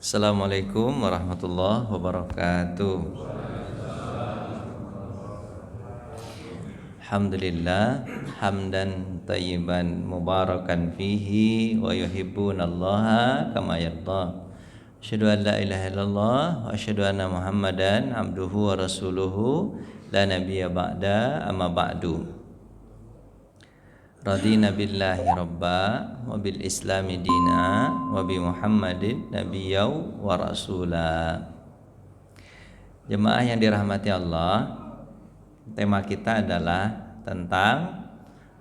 Assalamualaikum warahmatullahi wabarakatuh. Alhamdulillah hamdan tayyiban mubarakan fihi wa yuhibbunallaha kama yarda. Asyhadu an la ilaha illallah wa asyhadu anna Muhammadan abduhu wa rasuluhu la nabiyya ba'da amma ba'du. Radina billahi rabba wa bil islami dina wa bi Muhammadin nabiyyaw wa rasula. Jemaah yang dirahmati Allah, tema kita adalah tentang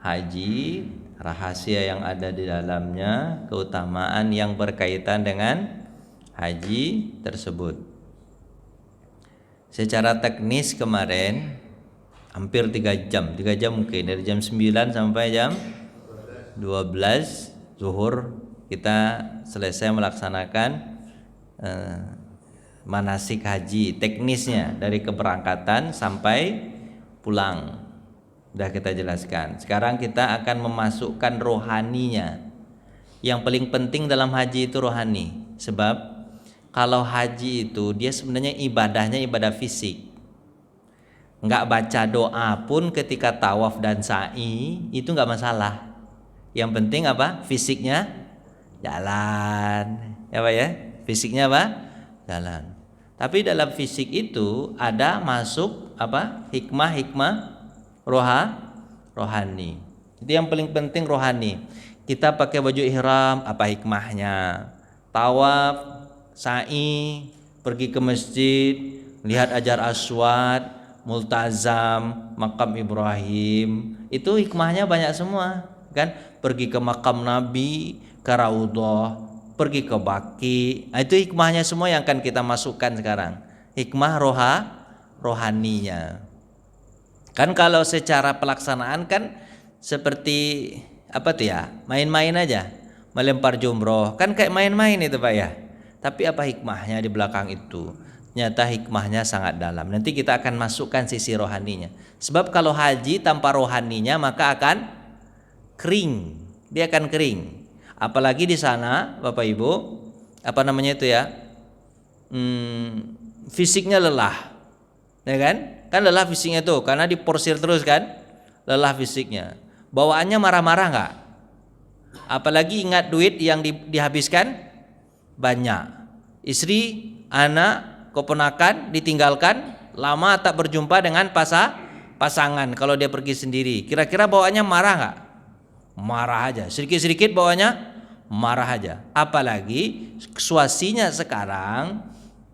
haji, rahasia yang ada di dalamnya, keutamaan yang berkaitan dengan haji tersebut. Secara teknis kemarin hampir 3 jam mungkin, dari jam 9 sampai jam 12 zuhur kita selesai melaksanakan manasik haji, teknisnya dari keberangkatan sampai pulang sudah kita jelaskan. Sekarang kita akan memasukkan rohaninya. Yang paling penting dalam haji itu rohani, sebab kalau haji itu dia sebenarnya ibadahnya ibadah fisik. Enggak baca doa pun ketika tawaf dan sa'i itu enggak masalah. Yang penting apa? Fisiknya jalan. Ya Pak ya? Fisiknya apa? Jalan. Tapi dalam fisik itu ada masuk apa? Hikmah-hikmah rohani. Itu yang paling penting rohani. Kita pakai baju ihram, apa hikmahnya? Tawaf, sa'i, pergi ke masjid, lihat Hajar Aswad, Multazam, makam Ibrahim, itu hikmahnya banyak semua kan. Pergi ke makam Nabi, ke Raudhah, pergi ke Baqi, itu hikmahnya semua yang akan kita masukkan sekarang. Hikmah rohaninya. Kan kalau secara pelaksanaan kan seperti apa tuh ya, main-main aja, melempar jumroh, kan kayak main-main itu Pak ya. Tapi apa hikmahnya di belakang itu? Nyata hikmahnya sangat dalam. Nanti kita akan masukkan sisi rohaninya. Sebab kalau haji tanpa rohaninya maka akan kering. Dia akan kering. Apalagi di sana Bapak Ibu, apa namanya itu ya? Fisiknya lelah. Ya kan? Kan lelah fisiknya tuh karena diporsir terus kan? Lelah fisiknya. Bawaannya marah-marah enggak? Apalagi ingat duit yang dihabiskan banyak. Istri, anak, keponakan ditinggalkan, lama tak berjumpa dengan pasangan kalau dia pergi sendiri. Kira-kira bawaannya marah nggak? Marah aja. Sedikit-sedikit bawaannya marah aja. Apalagi situasinya sekarang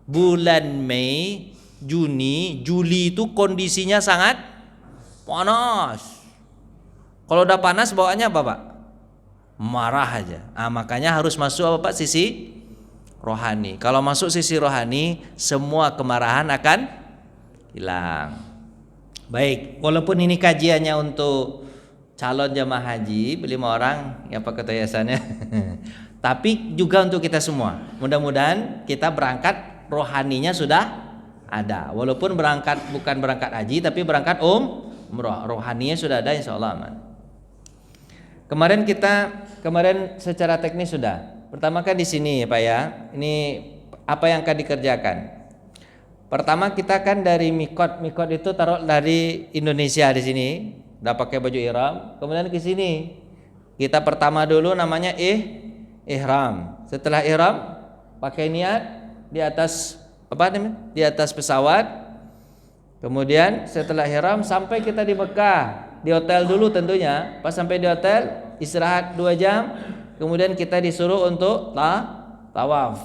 bulan Mei, Juni, Juli itu kondisinya sangat panas. Kalau udah panas bawaannya apa Pak? Marah aja. Makanya harus masuk apa Pak? Sisi rohani. Kalau masuk sisi rohani, semua kemarahan akan hilang. Baik, walaupun ini kajiannya untuk calon jamaah haji, 5 orang ya Pak Ketua Yayasannya. Tapi juga untuk kita semua. Mudah-mudahan kita berangkat rohaninya sudah ada. Walaupun bukan berangkat haji tapi berangkat umrah, rohaninya sudah ada insyaallah aman. Kemarin secara teknis sudah. Pertama kan di sini Pak ya, ini apa yang akan dikerjakan. Pertama kita kan dari mikot itu taruh dari Indonesia di sini, udah pakai baju ihram. Kemudian ke sini kita pertama dulu namanya ihram. Setelah ihram pakai niat di atas apa namanya? Di atas pesawat. Kemudian setelah ihram sampai kita di Mekah, di hotel dulu tentunya. Pas sampai di hotel istirahat 2 jam. Kemudian kita disuruh untuk tawaf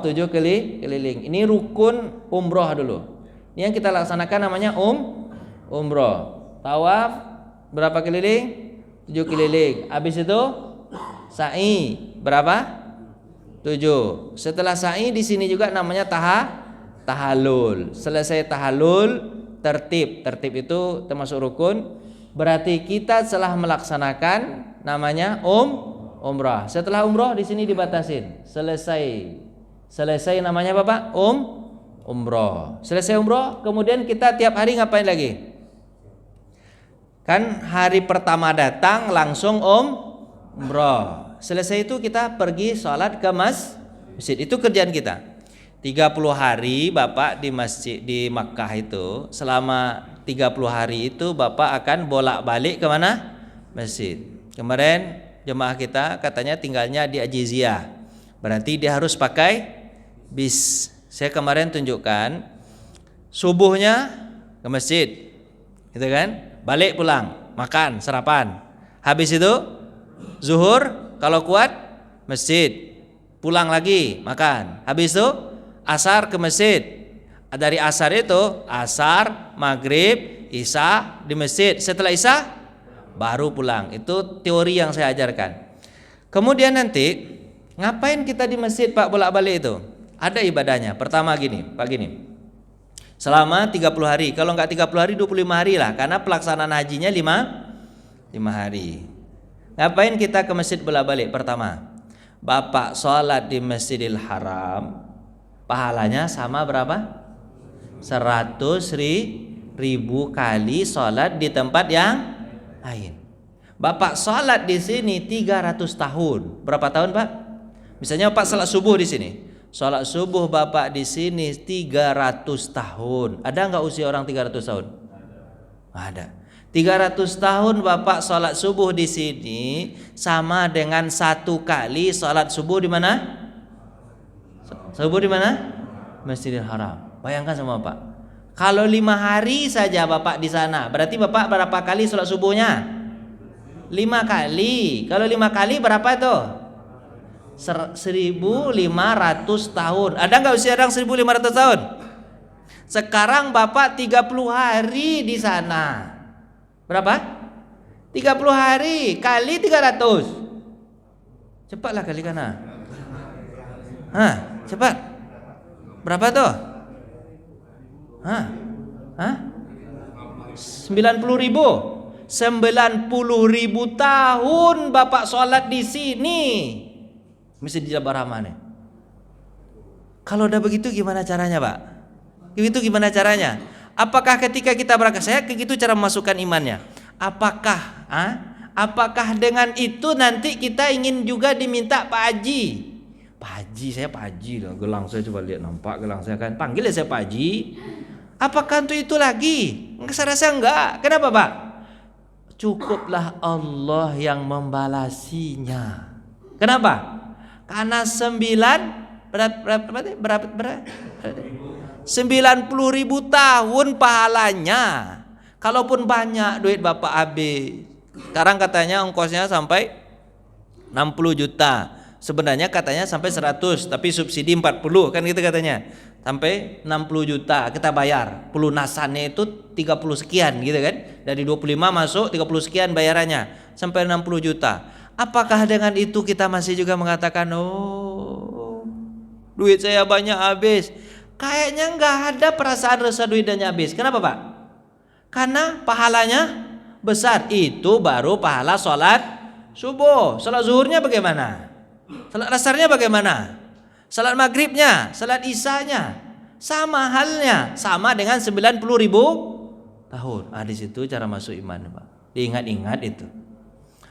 7 keliling. Ini rukun umroh dulu. Ini yang kita laksanakan namanya umroh. Tawaf berapa keliling? 7 keliling. Habis itu sa'i berapa? 7. Setelah sa'i di sini juga namanya tahallul. Selesai tahallul, tertib itu termasuk rukun. Berarti kita telah melaksanakan namanya umrah. Setelah umrah di sini dibatasin. Selesai namanya apa Pak? Umrah. Selesai umrah, kemudian kita tiap hari ngapain lagi? Kan hari pertama datang langsung umrah. Selesai itu kita pergi sholat ke masjid. Itu kerjaan kita. 30 hari Bapak di masjid di Makkah itu, selama 30 hari itu Bapak akan bolak-balik ke mana? Masjid. Kemarin jemaah kita katanya tinggalnya di Ajiziyah. Berarti dia harus pakai bis. Saya kemarin tunjukkan subuhnya ke masjid. Gitu kan? Balik pulang, makan, sarapan. Habis itu zuhur kalau kuat masjid. Pulang lagi, makan. Habis itu asar ke masjid. Dari asar itu asar, maghrib, isya di masjid. Setelah isya baru pulang. Itu teori yang saya ajarkan. Kemudian nanti ngapain kita di masjid Pak bolak-balik itu? Ada ibadahnya. Pertama gini, Pak gini. Selama 30 hari. Kalau enggak 30 hari 25 hari lah, karena pelaksanaan hajinya 5 hari. Ngapain kita ke masjid bolak-balik? Pertama, Bapak sholat di Masjidil Haram, pahalanya sama berapa? 100.000 kali sholat di tempat yang lain. Bapak sholat di sini 300 tahun. Berapa tahun Pak? Misalnya Bapak sholat subuh di sini. Sholat subuh Bapak di sini 300 tahun. Ada nggak usia orang 300 tahun? Ada. 300 tahun Bapak sholat subuh di sini sama dengan 1 kali sholat subuh di mana? Subuh di mana? Masjidil Haram. Bayangkan sama Bapak. Kalau 5 hari saja Bapak di sana, berarti Bapak berapa kali sholat subuhnya? 5 kali. Kalau 5 kali berapa itu? 1.500 tahun. Ada nggak usia orang 1.500 tahun? Sekarang Bapak 30 hari di sana. Berapa? 30 hari kali 300. Cepatlah kalikan. Cepat. Berapa tuh? 90.000. 90.000 tahun Bapak sholat di sini. Mesti di Jabal Rahmah nih. Kalau udah begitu gimana caranya Pak? Itu gimana caranya? Apakah ketika kita berangkat, saya begitu cara memasukkan imannya. Apakah dengan itu nanti kita ingin juga diminta Pak Haji? Pak Haji, saya Pak Haji loh. Gelang saya coba lihat, nampak gelang saya kan. Panggil ya saya Pak Haji. Apakah untuk itu lagi? Saya rasa enggak. Kenapa Pak? Cukuplah Allah yang membalasinya. Kenapa? Karena 90.000 tahun pahalanya. Kalaupun banyak duit Bapak habis. Sekarang katanya ongkosnya sampai 60 juta. Sebenarnya katanya sampai 100, tapi subsidi 40 kan gitu katanya. Sampai 60 juta kita bayar. Pelunasannya itu 30 sekian gitu kan. Dari 25 masuk 30 sekian bayarannya. Sampai 60 juta. Apakah dengan itu kita masih juga mengatakan, oh duit saya banyak habis? Kayaknya nggak ada perasaan rasa duit dan habis. Kenapa Pak? Karena pahalanya besar. Itu baru pahala sholat subuh. Sholat zuhurnya bagaimana? Sholat asarnya bagaimana? Sholat maghribnya, sholat isyanya, sama halnya, sama dengan 90.000 tahun. Di situ cara masuk iman Pak. Diingat-ingat itu.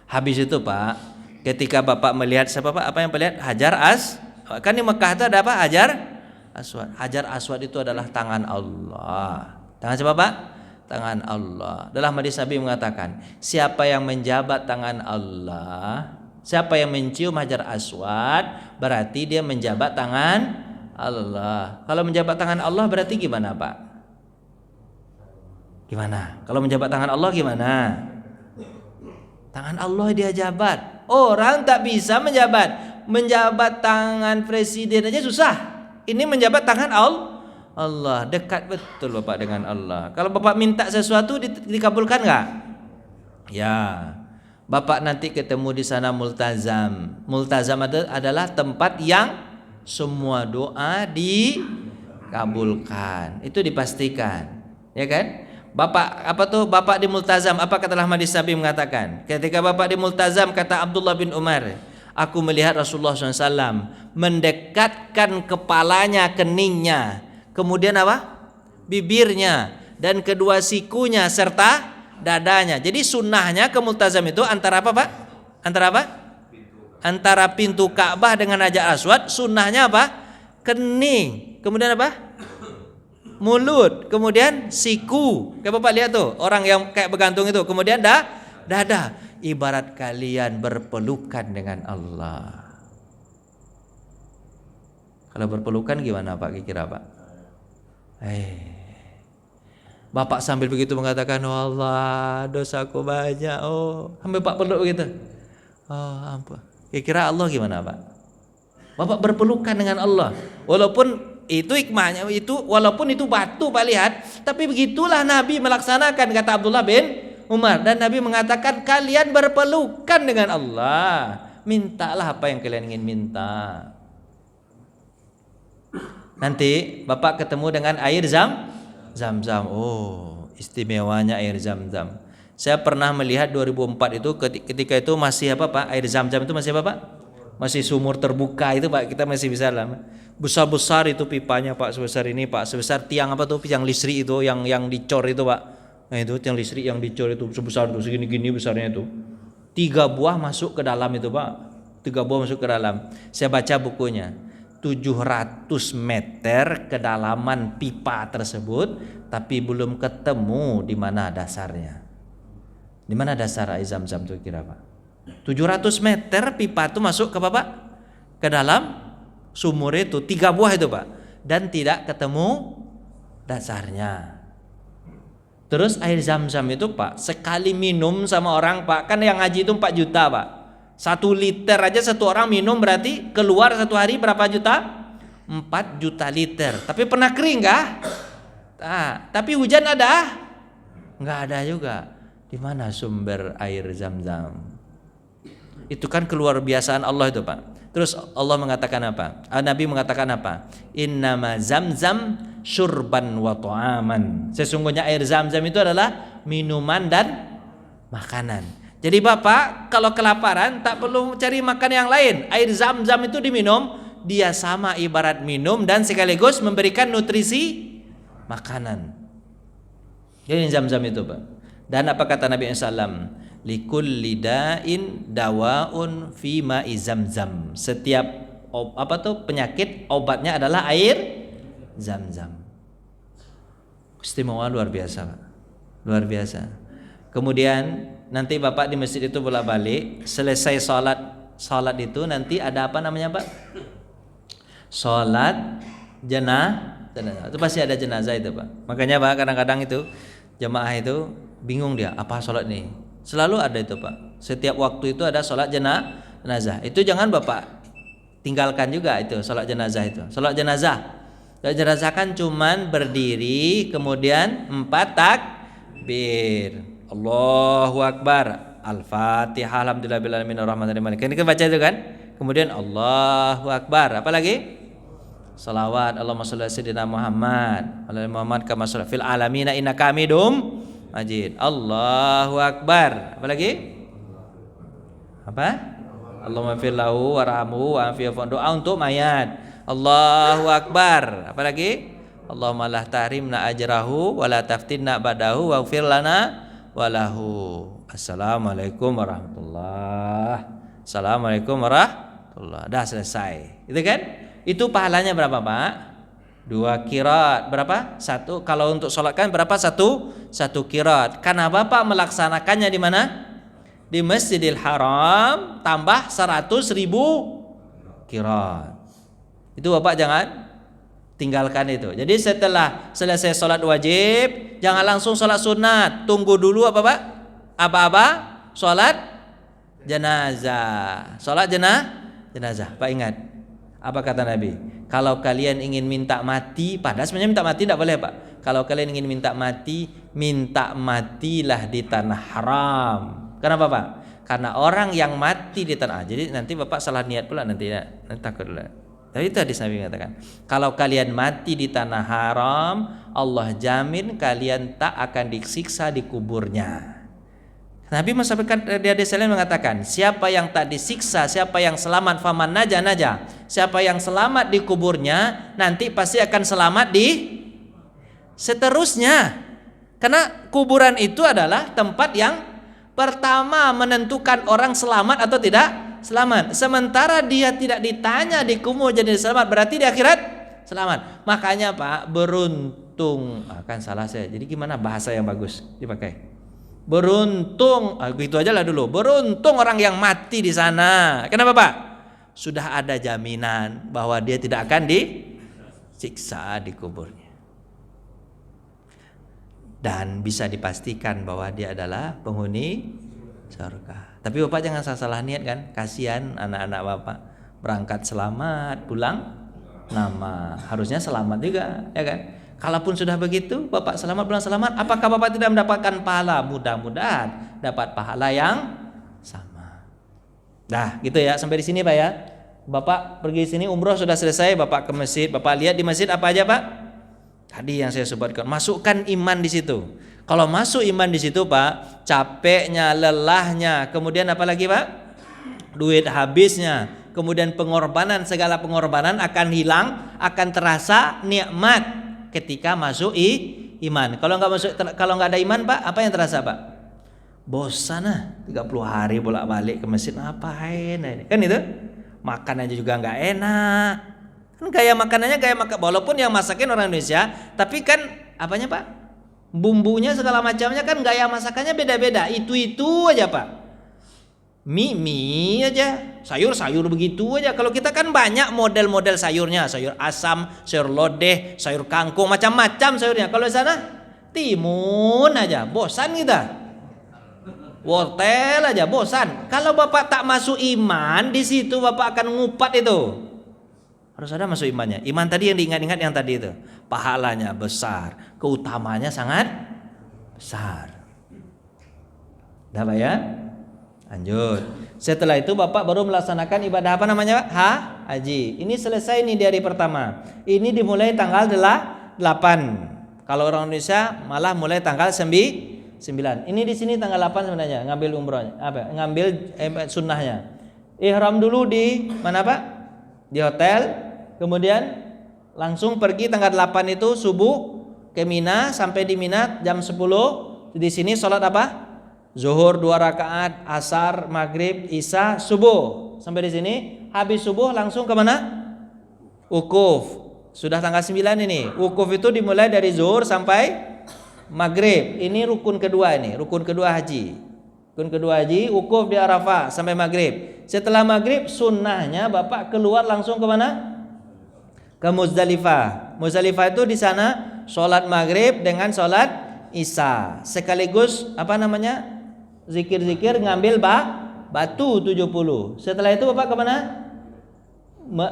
Habis itu Pak, ketika Bapak melihat siapa Pak? Apa yang melihat? Hajar kan di Mekah itu ada apa? Hajar Aswad. Hajar Aswad itu adalah tangan Allah. Tangan siapa Pak? Tangan Allah. Dalam hadis Nabi mengatakan, siapa yang menjabat tangan Allah, siapa yang mencium Hajar Aswad, berarti dia menjabat tangan Allah. Kalau menjabat tangan Allah berarti gimana Pak? Gimana? Kalau menjabat tangan Allah gimana? Tangan Allah dia jabat. Orang tak bisa menjabat. Menjabat tangan presiden aja susah. Ini menjabat tangan Allah. Dekat betul Bapak dengan Allah. Kalau Bapak minta sesuatu dikabulkan enggak? Ya. Bapak nanti ketemu di sana multazam. Multazam adalah tempat yang semua doa dikabulkan. Itu dipastikan. Ya kan? Bapak di multazam, apa kata hadis Nabi mengatakan? Ketika Bapak di multazam, kata Abdullah bin Umar, aku melihat Rasulullah SAW mendekatkan kepalanya, keningnya, kemudian apa? Bibirnya dan kedua sikunya serta dadanya. Jadi sunnahnya ke multazam itu antara apa Pak? Antara apa? antara pintu Ka'bah dengan Hajar Aswad sunnahnya apa? Kening. Kemudian apa? Mulut. Kemudian siku. Kayak Bapak lihat tuh, orang yang kayak bergantung itu. Kemudian dada. Ibarat kalian berpelukan dengan Allah. Kalau berpelukan gimana Pak kira Pak? Bapak sambil begitu mengatakan, oh Allah, dosaku banyak. Oh, sampai Pak peluk begitu. Oh, ampun. Kira Allah gimana Pak? Bapak berpelukan dengan Allah. Walaupun itu hikmahnya itu, walaupun itu batu Pak lihat, tapi begitulah Nabi melaksanakan, kata Abdullah bin Umar. Dan Nabi mengatakan kalian berpelukan dengan Allah. Mintalah apa yang kalian ingin minta. Nanti Bapak ketemu dengan air Zam-Zam. Oh, istimewanya air Zam-Zam. Saya pernah melihat 2004 itu ketika itu masih apa Pak? Air Zam-Zam itu masih apa Pak? Masih sumur terbuka itu Pak. Kita masih bisa lah. Besar-besar itu pipanya Pak, sebesar ini Pak, sebesar tiang apa tuh? Tiang listrik itu yang dicor itu Pak. Nah itu tiang listrik yang dicor itu sebesar itu, segini-gini besarnya itu. 3 buah masuk ke dalam itu Pak. 3 buah masuk ke dalam. Saya baca bukunya. 700 meter kedalaman pipa tersebut, tapi belum ketemu di mana dasarnya. Di mana dasar air Zam-Zam itu kira Pak? 700 meter pipa itu masuk ke Bapak? Ke dalam sumur itu, 3 buah itu Pak, dan tidak ketemu dasarnya. Terus air Zam-Zam itu Pak, sekali minum sama orang Pak, kan yang ngaji itu 4 juta Pak. 1 liter aja satu orang minum berarti keluar satu hari berapa juta? 4 juta liter. Tapi pernah kering kah? Tapi hujan ada? Enggak ada juga. Di mana sumber air Zam-Zam? Itu kan keluar biasaan Allah itu Pak. Terus Allah mengatakan apa? Nabi mengatakan apa? Innama Zam-Zam syurban wa ta'aman. Sesungguhnya air Zam-Zam itu adalah minuman dan makanan. Jadi Bapak kalau kelaparan tak perlu cari makan yang lain. Air Zam-Zam itu diminum, dia sama ibarat minum dan sekaligus memberikan nutrisi makanan. Jadi Zam-Zam itu Pak. Dan apa kata Nabi SAW? Likulli da'in dawaun fi ma'i Zam-Zam. Setiap penyakit obatnya adalah air Zam-Zam. Istimewa luar biasa Pak. Luar biasa. Kemudian nanti Bapak di masjid itu bolak-balik, selesai salat itu nanti ada apa namanya Pak? Salat jenazah. Itu pasti ada jenazah itu Pak. Makanya Pak kadang-kadang itu jemaah itu bingung dia, apa salat nih? Selalu ada itu Pak. Setiap waktu itu ada salat jenazah. Itu jangan Bapak tinggalkan juga itu salat jenazah itu. Salat jenazah. Salat jenazah kan cuman berdiri kemudian 4 takbir. Allahu Akbar, Al-Fatihah, Alhamdulillahirabbil alamin arrahmanirrahim. Kan kita baca itu kan? Kemudian Allahu Akbar. Apa lagi? Salawat, Allahumma shalli ala sayyidina Muhammad, ala Muhammad kama shalla fil alamin innaka Hamidum Majid. Allahu Akbar. Apa lagi? Apa? Allahumma fir lahu warhamhu wa afiya doa untuk mayat. Allahu Akbar. Apa lagi? Allahumma la tahrimna ajrahu wa la taftinna ba'dahu waghfir lana walahu. Assalamualaikum warahmatullahi. Assalamualaikum warahmatullahi. Dah selesai. Itu kan? Itu pahalanya berapa Pak? 2 qiraat. Berapa? 1. Kalau untuk sholat kan berapa? 1 qiraat. Karena Bapak melaksanakannya di mana? Di Masjidil Haram tambah 100.000 qiraat. Itu Bapak jangan tinggalkan itu. Jadi setelah selesai sholat wajib, jangan langsung sholat sunat. Tunggu dulu apa Pak? Apa? Sholat jenazah. Sholat jenazah. Pak ingat, apa kata Nabi? Kalau kalian ingin minta mati, padahal sebenarnya minta mati tidak boleh Pak. Kalau kalian ingin minta mati, minta matilah di tanah haram. Kenapa Pak? Karena orang yang mati di tanah. Jadi nanti Bapak salah niat pula nanti ya. Nanti takut lah. Tapi itu hadis Nabi mengatakan, kalau kalian mati di tanah haram, Allah jamin kalian tak akan disiksa di kuburnya. Nabi di hadis lain mengatakan, siapa yang tak disiksa, siapa yang selamat faman naja. Siapa yang selamat di kuburnya, nanti pasti akan selamat di seterusnya. Karena kuburan itu adalah tempat yang pertama menentukan orang selamat atau tidak selamat. Sementara dia tidak ditanya di kubur jadi selamat, berarti di akhirat selamat. Makanya Pak, beruntung. Kan salah saya. Jadi gimana bahasa yang bagus dipakai? Beruntung, gitu aja lah dulu. Beruntung orang yang mati di sana. Kenapa Pak? Sudah ada jaminan bahwa dia tidak akan disiksa di kuburnya. Dan bisa dipastikan bahwa dia adalah penghuni surga. Tapi Bapak jangan salah niat kan. Kasihan anak-anak Bapak berangkat selamat, pulang nama. Harusnya selamat juga, ya kan? Kalaupun sudah begitu, Bapak selamat pulang selamat, apakah Bapak tidak mendapatkan pahala? Mudah-mudahan dapat pahala yang sama. Dah, gitu ya. Sampai di sini Pak ya. Bapak pergi sini umroh sudah selesai, Bapak ke masjid, Bapak lihat di masjid apa aja Pak? Tadi yang saya sebutkan, masukkan iman di situ. Kalau masuk iman di situ Pak, capeknya, lelahnya, kemudian apa lagi Pak? Duit habisnya, kemudian pengorbanan, segala pengorbanan akan hilang, akan terasa nikmat ketika masuk iman. Kalau nggak ada iman Pak, apa yang terasa Pak? Bosan 30 hari bolak-balik ke masjid, ngapain ini? Kan itu? Makan aja juga nggak enak. Kan gaya makanannya gaya makan, walaupun yang masakin orang Indonesia, tapi kan apanya Pak? Bumbunya segala macamnya kan gaya masakannya beda-beda. Itu aja Pak. Mie aja, sayur begitu aja. Kalau kita kan banyak model-model sayurnya, sayur asam, sayur lodeh, sayur kangkung, macam-macam sayurnya. Kalau di sana timun aja, bosan kita. Wortel aja, bosan. Kalau Bapak tak masuk iman, di situ Bapak akan ngupat itu. Harus ada masuk imannya. Iman tadi yang diingat-ingat yang tadi itu. Pahalanya besar, keutamanya sangat besar. Dah Pak ya? Lanjut. Setelah itu Bapak baru melaksanakan ibadah apa namanya Pak? Haji. Ini selesai nih di hari pertama. Ini dimulai tanggal 8. Kalau orang Indonesia malah mulai tanggal 9. Ini di sini tanggal 8 sebenarnya ngambil umrohnya. Ngambil sunnahnya. Ihram dulu di mana Pak? Di hotel. Kemudian langsung pergi tanggal 8 itu subuh ke Mina, sampai di Mina jam 10. Di sini sholat apa? Zuhur 2 rakaat, asar, maghrib, isya, subuh. Sampai di sini, habis subuh langsung ke mana? Wukuf. Sudah tanggal 9 ini. Wukuf itu dimulai dari zuhur sampai maghrib. Ini rukun kedua ini, rukun kedua haji. Rukun kedua haji, wukuf di Arafah sampai maghrib. Setelah maghrib sunnahnya Bapak keluar langsung ke mana? Ke Muzdalifah. Muzdalifah itu di sana sholat maghrib dengan sholat isya. Sekaligus apa namanya? Zikir-zikir, ngambil batu 70. Setelah itu Bapak kemana?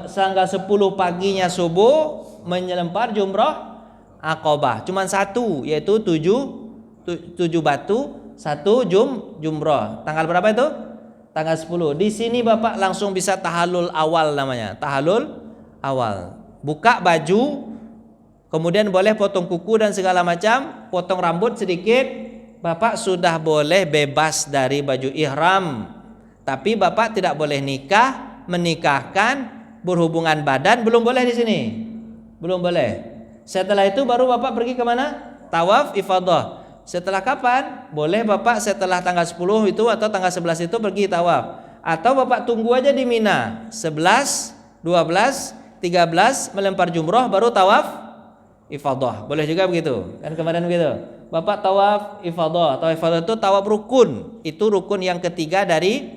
Tanggal 10 paginya subuh menyelempar jumroh Aqabah. Cuman satu, yaitu 7 batu, 1 jumroh. Tanggal berapa itu? Tanggal 10. Di sini Bapak langsung bisa tahallul awal namanya. Tahallul awal. Buka baju, kemudian boleh potong kuku dan segala macam, potong rambut sedikit. Bapak sudah boleh bebas dari baju ihram. Tapi Bapak tidak boleh nikah, menikahkan, berhubungan badan, belum boleh di sini. Belum boleh. Setelah itu baru Bapak pergi ke mana? Tawaf ifadah. Setelah kapan? Boleh Bapak setelah tanggal 10 itu atau tanggal 11 itu pergi tawaf. Atau Bapak tunggu aja di Mina. 11, 12, 13 melempar jumroh baru tawaf ifadah. Boleh juga begitu. Kan kemarin begitu. Bapak tawaf ifadah. Tawaf ifadah itu tawaf rukun. Itu rukun yang ketiga dari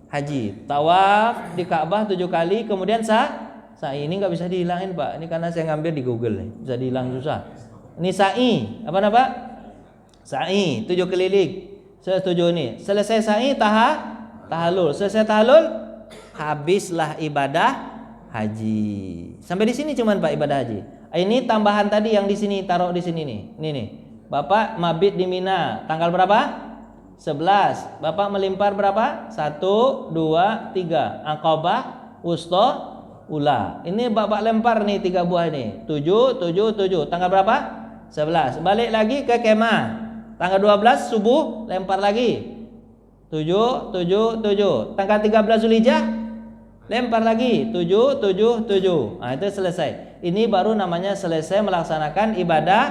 haji. Tawaf di Ka'bah 7 kali, kemudian sa'i. Ini nggak bisa dihilangin Pak. Ini karena saya ngambil di Google nih. Bisa dihilang susah. Ini sa'i. Apa nama Pak? Sa'i 7 keliling. Setuju nih. Selesai sa'i tahallul. Selesai tahallul habislah ibadah haji. Sampai di sini cuman Pak ibadah haji. Ini tambahan tadi yang di sini, taruh di sini nih. Ini nih. Bapak mabit di Mina tanggal berapa? 11. Bapak melimpar berapa? 1, 2, 3. Aqabah, Wusta, Ula. Ini Bapak lempar nih 3 buah ini. 7, 7, 7. Tanggal berapa? 11. Balik lagi ke kemah. Tanggal 12 subuh lempar lagi. 7, 7, 7. Tanggal 13 Zulhijjah lempar lagi 7, 7, 7. Nah itu selesai. Ini baru namanya selesai melaksanakan ibadah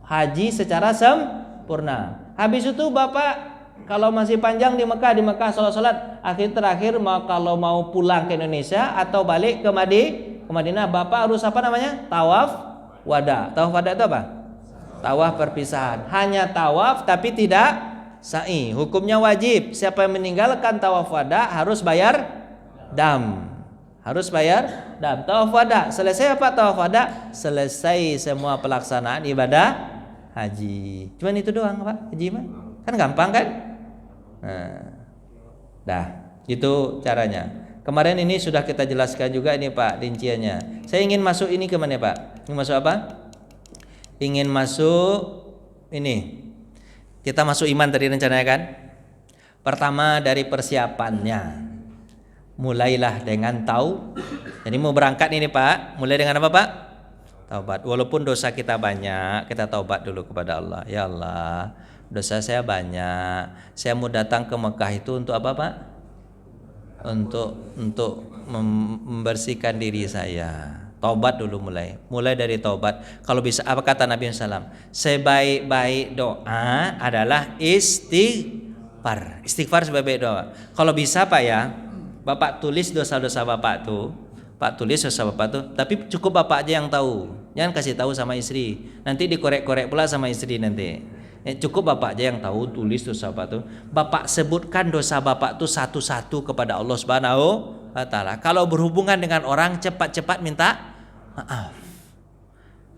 haji secara sempurna. Habis itu Bapak Kalau masih panjang di Mekah sholat terakhir kalau mau pulang ke Indonesia atau balik ke Madinah, Bapak harus apa namanya? Tawaf wada. Tawaf wada itu apa? Tawaf perpisahan. Hanya tawaf tapi tidak sa'i. Hukumnya wajib. Siapa yang meninggalkan tawaf wada harus bayar dam. Harus bayar dam. Tawaf wada. Selesai apa tawaf wada? Selesai semua pelaksanaan ibadah haji. Cuman itu doang, Pak. Haji mah. Kan gampang kan? Dah, itu caranya. Kemarin ini sudah kita jelaskan juga ini Pak rinciannya. Saya ingin masuk ini kemana Pak? Ingin masuk apa? Ingin masuk ini. Kita masuk iman tadi rencananya kan? Pertama dari persiapannya. Mulailah dengan Jadi mau berangkat ini Pak. Mulai dengan apa Pak? Taubat. Walaupun dosa kita banyak, kita taubat dulu kepada Allah. Ya Allah, dosa saya banyak. Saya mau datang ke Mekah itu untuk apa Pak? Untuk membersihkan diri saya. Taubat dulu mulai dari taubat. Kalau bisa apa kata Nabi SAW? Sebaik-baik doa adalah istighfar. Istighfar sebaik-baik doa. Kalau bisa Pak ya, Bapak tulis dosa-dosa Bapak tuh. Pak tulis dosa Bapak tuh. Tapi cukup Bapak aja yang tahu. Jangan kasih tahu sama istri. Nanti dikorek-korek pula sama istri nanti. Cukup Bapak aja yang tahu, tulis dosa Bapak tuh. Bapak sebutkan dosa Bapak tuh satu-satu kepada Allah Subhanahu wa Ta'ala. Kalau berhubungan dengan orang, cepat-cepat minta maaf.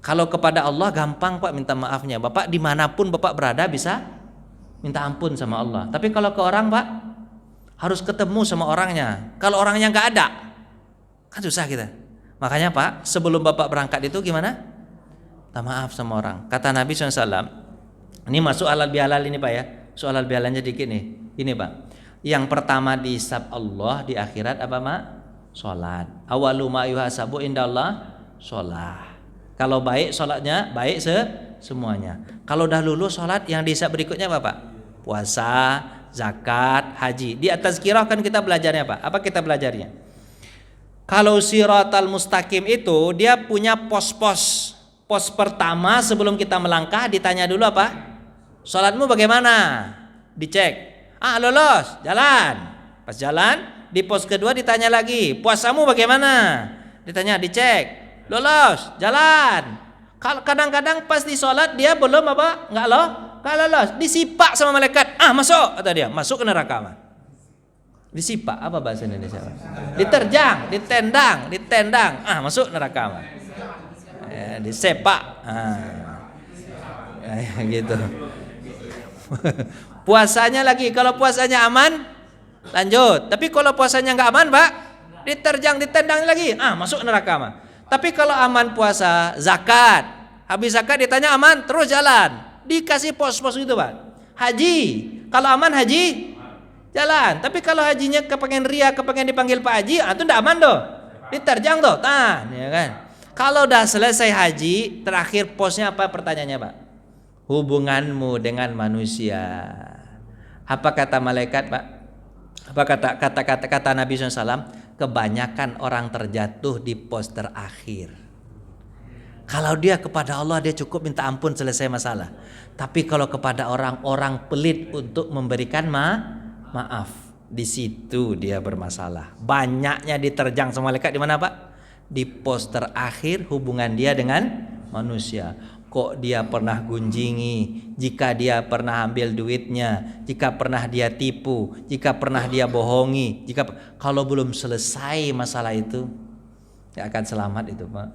Kalau kepada Allah gampang Pak minta maafnya. Bapak dimanapun Bapak berada bisa minta ampun sama Allah. Tapi kalau ke orang Pak, harus ketemu sama orangnya. Kalau orangnya nggak ada, kan susah kita. Makanya Pak, sebelum Bapak berangkat itu gimana? Minta maaf sama orang. Kata Nabi SAW, ini masuk halal bihalal ini Pak ya. Soal halal bihalalnya dikit nih. Ini Pak. Yang pertama dihisab Allah di akhirat apa Mak? Salat. Awalu ma yuhasabu indallah salat. Kalau baik salatnya baik semuanya. Kalau dah lulus salat yang dihisab berikutnya apa Pak? Puasa, zakat, haji. Di atas kirah kan kita belajarnya Pak. Apa kita belajarnya? Kalau siratal mustaqim itu dia punya pos-pos. Pos pertama sebelum kita melangkah ditanya dulu apa? Salatmu bagaimana? Dicek. Lolos, jalan. Pas jalan, di pos kedua ditanya lagi, puasamu bagaimana? Ditanya, dicek. Lolos, jalan. Kadang-kadang pas di salat dia belum apa? Enggak lolos. Disipak sama malaikat. Masuk kata dia, masuk ke neraka mah. Disipak apa bahasa Indonesia? Diterjang, ditendang. Masuk neraka mah. Disepak. Gitu. Puasanya lagi, kalau puasanya aman lanjut. Tapi kalau puasanya nggak aman Pak, diterjang, ditendang lagi. Masuk neraka mah. Tapi kalau aman puasa, zakat, habis zakat ditanya aman, terus jalan. Dikasih pos-pos gitu Pak. Haji, kalau aman haji jalan. Tapi kalau hajinya kepengen ria, kepengen dipanggil Pak Haji, itu nggak aman tuh. Diterjang tuh, ya kan. Kalau udah selesai haji, terakhir posnya apa pertanyaannya Pak? Hubunganmu dengan manusia. Apa kata malaikat Pak? Apa kata Nabi SAW? Kebanyakan orang terjatuh di pos terakhir. Kalau dia kepada Allah dia cukup minta ampun selesai masalah. Tapi kalau kepada orang pelit untuk memberikan maaf, di situ dia bermasalah. Banyaknya diterjang sama malaikat di mana Pak? Di pos terakhir hubungan dia dengan manusia. Kok dia pernah gunjingi, jika dia pernah ambil duitnya, jika pernah dia tipu, jika pernah dia bohongi, kalau belum selesai masalah itu, ya akan selamat itu Pak.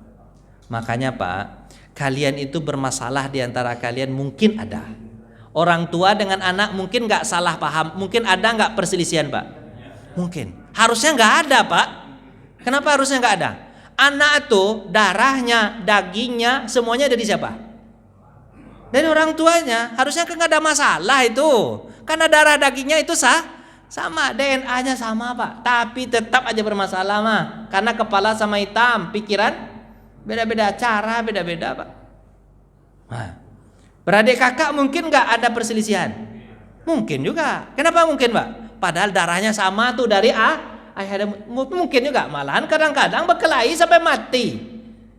Makanya Pak, kalian itu bermasalah di antara kalian mungkin ada. Orang tua dengan anak mungkin nggak salah paham, mungkin ada nggak perselisihan Pak? Mungkin. Harusnya nggak ada Pak. Kenapa harusnya nggak ada? Anak itu darahnya, dagingnya semuanya dari siapa? Dari orang tuanya. Harusnya kan nggak ada masalah itu. Karena darah dagingnya itu sama, DNA-nya sama Pak. Tapi tetap aja bermasalah mah. Karena kepala sama hitam, pikiran beda-beda, cara beda-beda Pak. Beradik kakak mungkin nggak ada perselisihan? Mungkin juga. Kenapa mungkin Pak? Padahal darahnya sama tuh dari mungkin juga. Malahan kadang-kadang berkelahi sampai mati.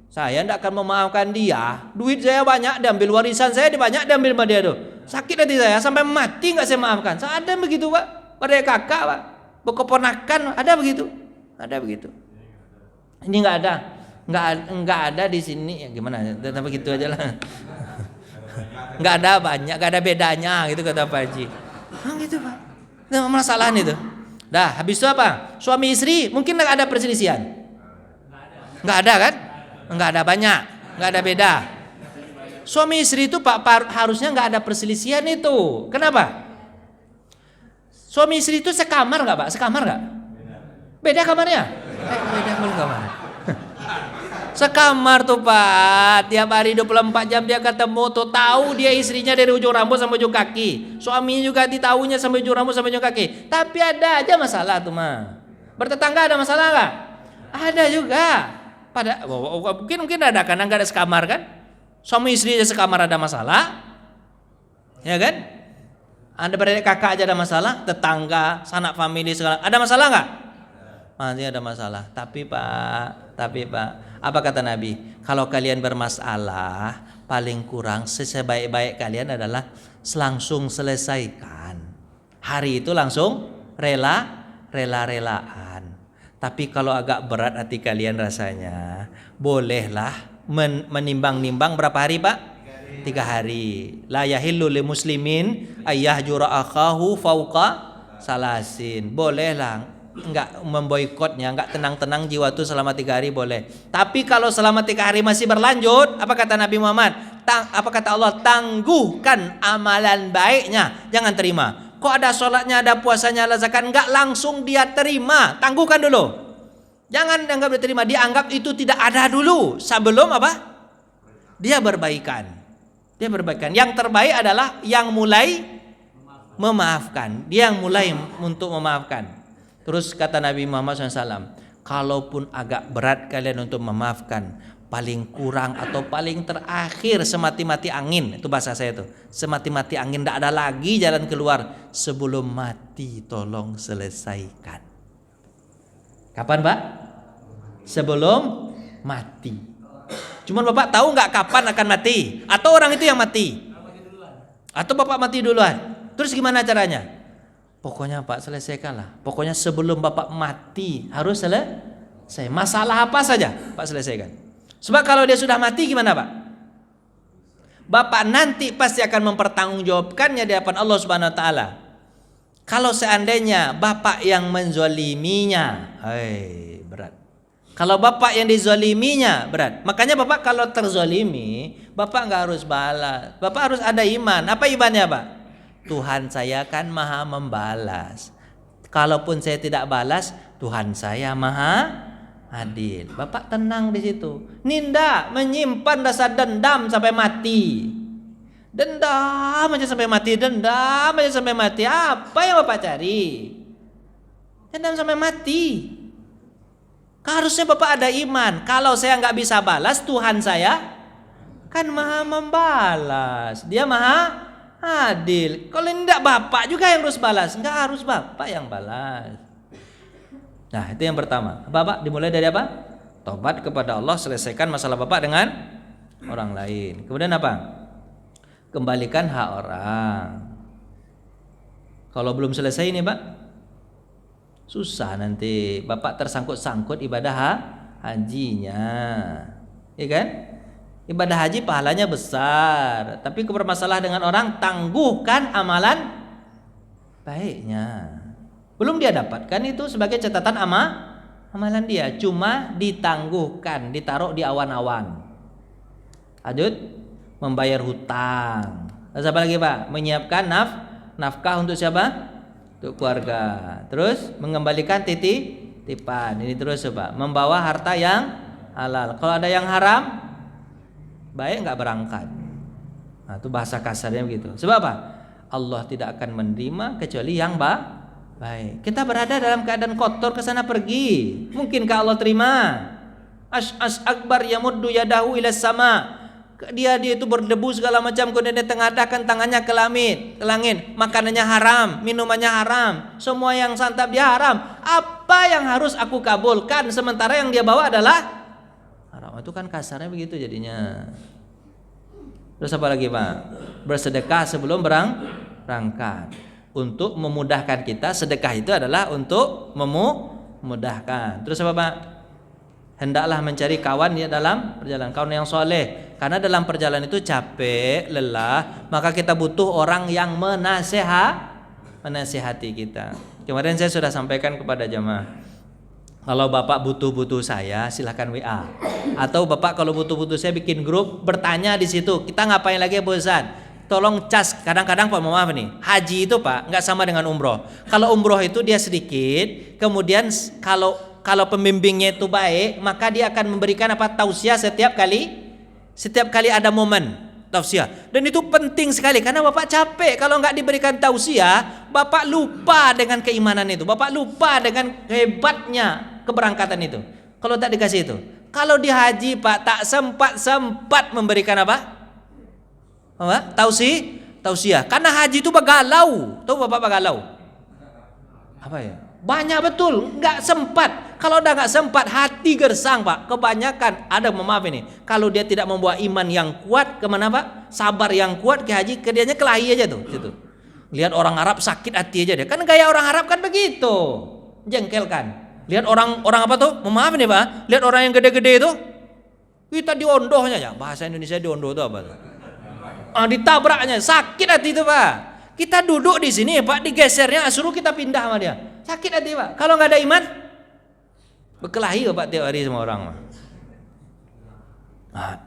Saya tidak akan memaafkan dia. Duit saya banyak diambil, warisan saya banyak diambil sama dia tuh. Sakit hati saya sampai mati nggak saya maafkan. Ada begitu Pak, pada kakak Pak, keponakan ada begitu, ada begitu. Ini nggak ada di sini ya gimana? Tapi begitu aja lah. Nggak ada banyak, nggak ada bedanya gitu kata Pak Haji. Gitu Pak. Nah, masalahan itu. Dah habis itu apa? Suami istri mungkin nggak ada perselisihan. Nggak ada kan? Nggak ada banyak, nggak ada beda. Suami istri itu Pak harusnya nggak ada perselisihan itu. Kenapa? Suami istri itu sekamar nggak Pak? Sekamar nggak? Beda kamarnya? Beda kamar. Sekamar tuh Pak. Tiap hari 24 jam dia ketemu tuh, tahu dia istrinya dari ujung rambut sampai ujung kaki. Suaminya juga ditahunya sampai ujung rambut sampai ujung kaki. Tapi ada aja masalah tuh mah. Bertetangga ada masalah nggak? Ada juga. Mungkin ada karena nggak ada sekamar kan? Suami istri aja sekamar ada masalah, ya kan? Ada beradik kakak aja ada masalah, tetangga, sanak famili segala ada masalah nggak? Masih ada masalah. Tapi Pak, apa kata Nabi? Kalau kalian bermasalah, paling kurang sebaik-baik kalian adalah langsung selesaikan. Hari itu langsung rela-relaan. Tapi kalau agak berat hati kalian rasanya, bolehlah menimbang-nimbang berapa hari Pak? 3 hari. La yahillu lil muslimin ayyahjura akahu fauqa salasin. Bolehlah enggak memboikotnya, enggak tenang-tenang jiwa itu selama 3 hari boleh. Tapi kalau selama 3 hari masih berlanjut, apa kata Nabi Muhammad? Apa kata Allah? Tangguhkan amalan baiknya, jangan terima. Kok ada sholatnya, ada puasanya, ada zakat, enggak langsung dia terima. Tangguhkan dulu. Jangan dianggap diterima, dianggap itu tidak ada dulu sebelum apa? Dia berbaikan. Yang terbaik adalah yang mulai memaafkan. Dia yang mulai untuk memaafkan. Terus kata Nabi Muhammad SAW, kalaupun agak berat kalian untuk memaafkan, paling kurang atau paling terakhir semati-mati angin, itu bahasa saya tuh, semati-mati angin, tidak ada lagi jalan keluar, sebelum mati tolong selesaikan. Kapan Pak? Sebelum mati. Cuman Bapak tahu nggak kapan akan mati? Atau orang itu yang mati? Atau Bapak mati duluan? Terus gimana caranya? Pokoknya Pak selesaikanlah. Pokoknya sebelum Bapak mati harus selesai. Masalah apa saja Pak selesaikan. Sebab kalau dia sudah mati gimana Pak? Bapak nanti pasti akan mempertanggungjawabkannya di hadapan Allah Subhanahu Wa Taala. Kalau seandainya Bapak yang menzoliminya, berat. Kalau Bapak yang dizoliminya, berat. Makanya Bapak kalau terzolimi, Bapak nggak harus balas. Bapak harus ada iman. Apa imannya Pak? Tuhan saya kan maha membalas. Kalaupun saya tidak balas, Tuhan saya maha adil. Bapak tenang di situ. Ninda menyimpan rasa dendam sampai mati. Dendam aja sampai mati, dendam aja sampai mati. Apa yang Bapak cari? Dendam sampai mati. Harusnya Bapak ada iman. Kalau saya nggak bisa balas, Tuhan saya kan maha membalas. Dia maha adil. Kalau tidak Bapak juga yang harus balas. Nggak harus Bapak yang balas. Nah itu yang pertama. Bapak dimulai dari apa? Tobat kepada Allah, selesaikan masalah Bapak dengan orang lain. Kemudian apa? Kembalikan hak orang. Kalau belum selesai ini Pak, susah nanti Bapak tersangkut-sangkut ibadah hajinya, ya kan? Ibadah haji pahalanya besar, tapi bermasalah dengan orang, tangguhkan amalan baiknya. Belum dia dapatkan itu sebagai catatan amalan dia, cuma ditangguhkan, ditaruh di awan-awan. Lanjut. Membayar hutang. Terus apa lagi Pak? Menyiapkan nafkah untuk siapa? Untuk keluarga. Terus mengembalikan titipan. Ini terus Pak. Membawa harta yang halal. Kalau ada yang haram, baik nggak berangkat. Nah, itu bahasa kasarnya begitu. Sebab apa? Allah tidak akan menerima kecuali yang baik. Kita berada dalam keadaan kotor, ke sana pergi. Mungkinkah Allah terima? As akbar yamuddu yadahu ila sama. Dia itu berdebu segala macam, kemudian dia tengadahkan tangannya ke langit, makanannya haram, minumannya haram, semua yang santap dia haram. Apa yang harus aku kabulkan sementara yang dia bawa adalah haram? Itu kan kasarnya begitu jadinya. Terus apa lagi Pak? Bersedekah sebelum berangkat. Untuk memudahkan kita, sedekah itu adalah untuk memudahkan. Terus apa Pak? Hendaklah mencari kawan ya dalam perjalanan, kawan yang soleh. Karena dalam perjalanan itu capek, lelah, maka kita butuh orang yang menasehati kita. Kemarin saya sudah sampaikan kepada jemaah, kalau Bapak butuh saya silahkan WA. Atau Bapak kalau butuh saya bikin grup, bertanya di situ. Kita ngapain lagi Pak Ustaz? Tolong cas. Kadang-kadang Pak maaf nih, haji itu Pak nggak sama dengan umroh. Kalau umroh itu dia sedikit, kemudian kalau pembimbingnya itu baik, maka dia akan memberikan tausiah setiap kali ada momen tausiah. Dan itu penting sekali karena Bapak capek kalau nggak diberikan tausiah, Bapak lupa dengan keimanan itu, Bapak lupa dengan hebatnya keberangkatan itu. Kalau tak dikasih itu, kalau di haji Pak tak sempat memberikan tausiah. Karena haji itu bagalau, tahu Bapak bagalau? Apa ya? Banyak betul, nggak sempat. Kalau udah nggak sempat, hati gersang Pak. Kebanyakan ada maaf ini. Kalau dia tidak membawa iman yang kuat, kemana Pak? Sabar yang kuat ke haji, kerjanya kelahi aja tuh. Situ. Lihat orang Arab sakit hati aja dia. Kan gaya orang Arab kan begitu, jengkelkan. Lihat orang apa tuh? Maaf ini Pak. Lihat orang yang gede-gede itu, kita diondohnya ya. Bahasa Indonesia diondoh itu apa tuh? Ditabraknya, sakit hati itu Pak. Kita duduk di sini Pak, digesernya suruh kita pindah sama dia. Sakit hati Pak. Kalau nggak ada iman, berkelahi Pak tiap hari sama orang.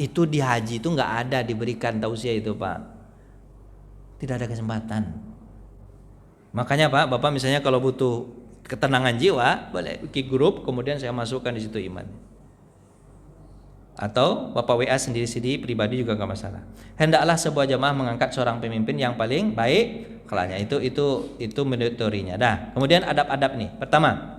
Itu di haji itu nggak ada diberikan tausiah itu Pak. Tidak ada kesempatan. Makanya Pak, Bapak misalnya kalau butuh ketenangan jiwa, boleh bikin grup, kemudian saya masukkan di situ iman. Atau Bapak WA sendiri-sendiri pribadi juga nggak masalah. Hendaklah sebuah jamaah mengangkat seorang pemimpin yang paling baik kelanya. Itu menurut-teorinya. Kemudian adab-adab nih. Pertama,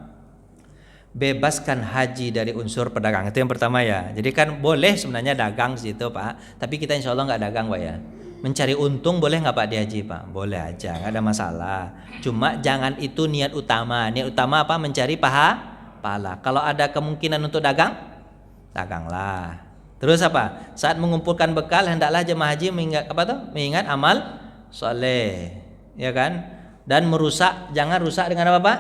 bebaskan haji dari unsur pedagang. Itu yang pertama ya. Jadi kan boleh sebenarnya dagang situ Pak, tapi kita insya Allah nggak dagang Pak ya. Mencari untung boleh nggak Pak di haji Pak? Boleh aja, nggak ada masalah. Cuma jangan itu niat utama. Niat utama apa? Mencari pahala. Kalau ada kemungkinan untuk daganglah. Terus apa? Saat mengumpulkan bekal hendaklah jemaah haji mengingat amal soleh, ya kan? Dan jangan rusak dengan apa Pak?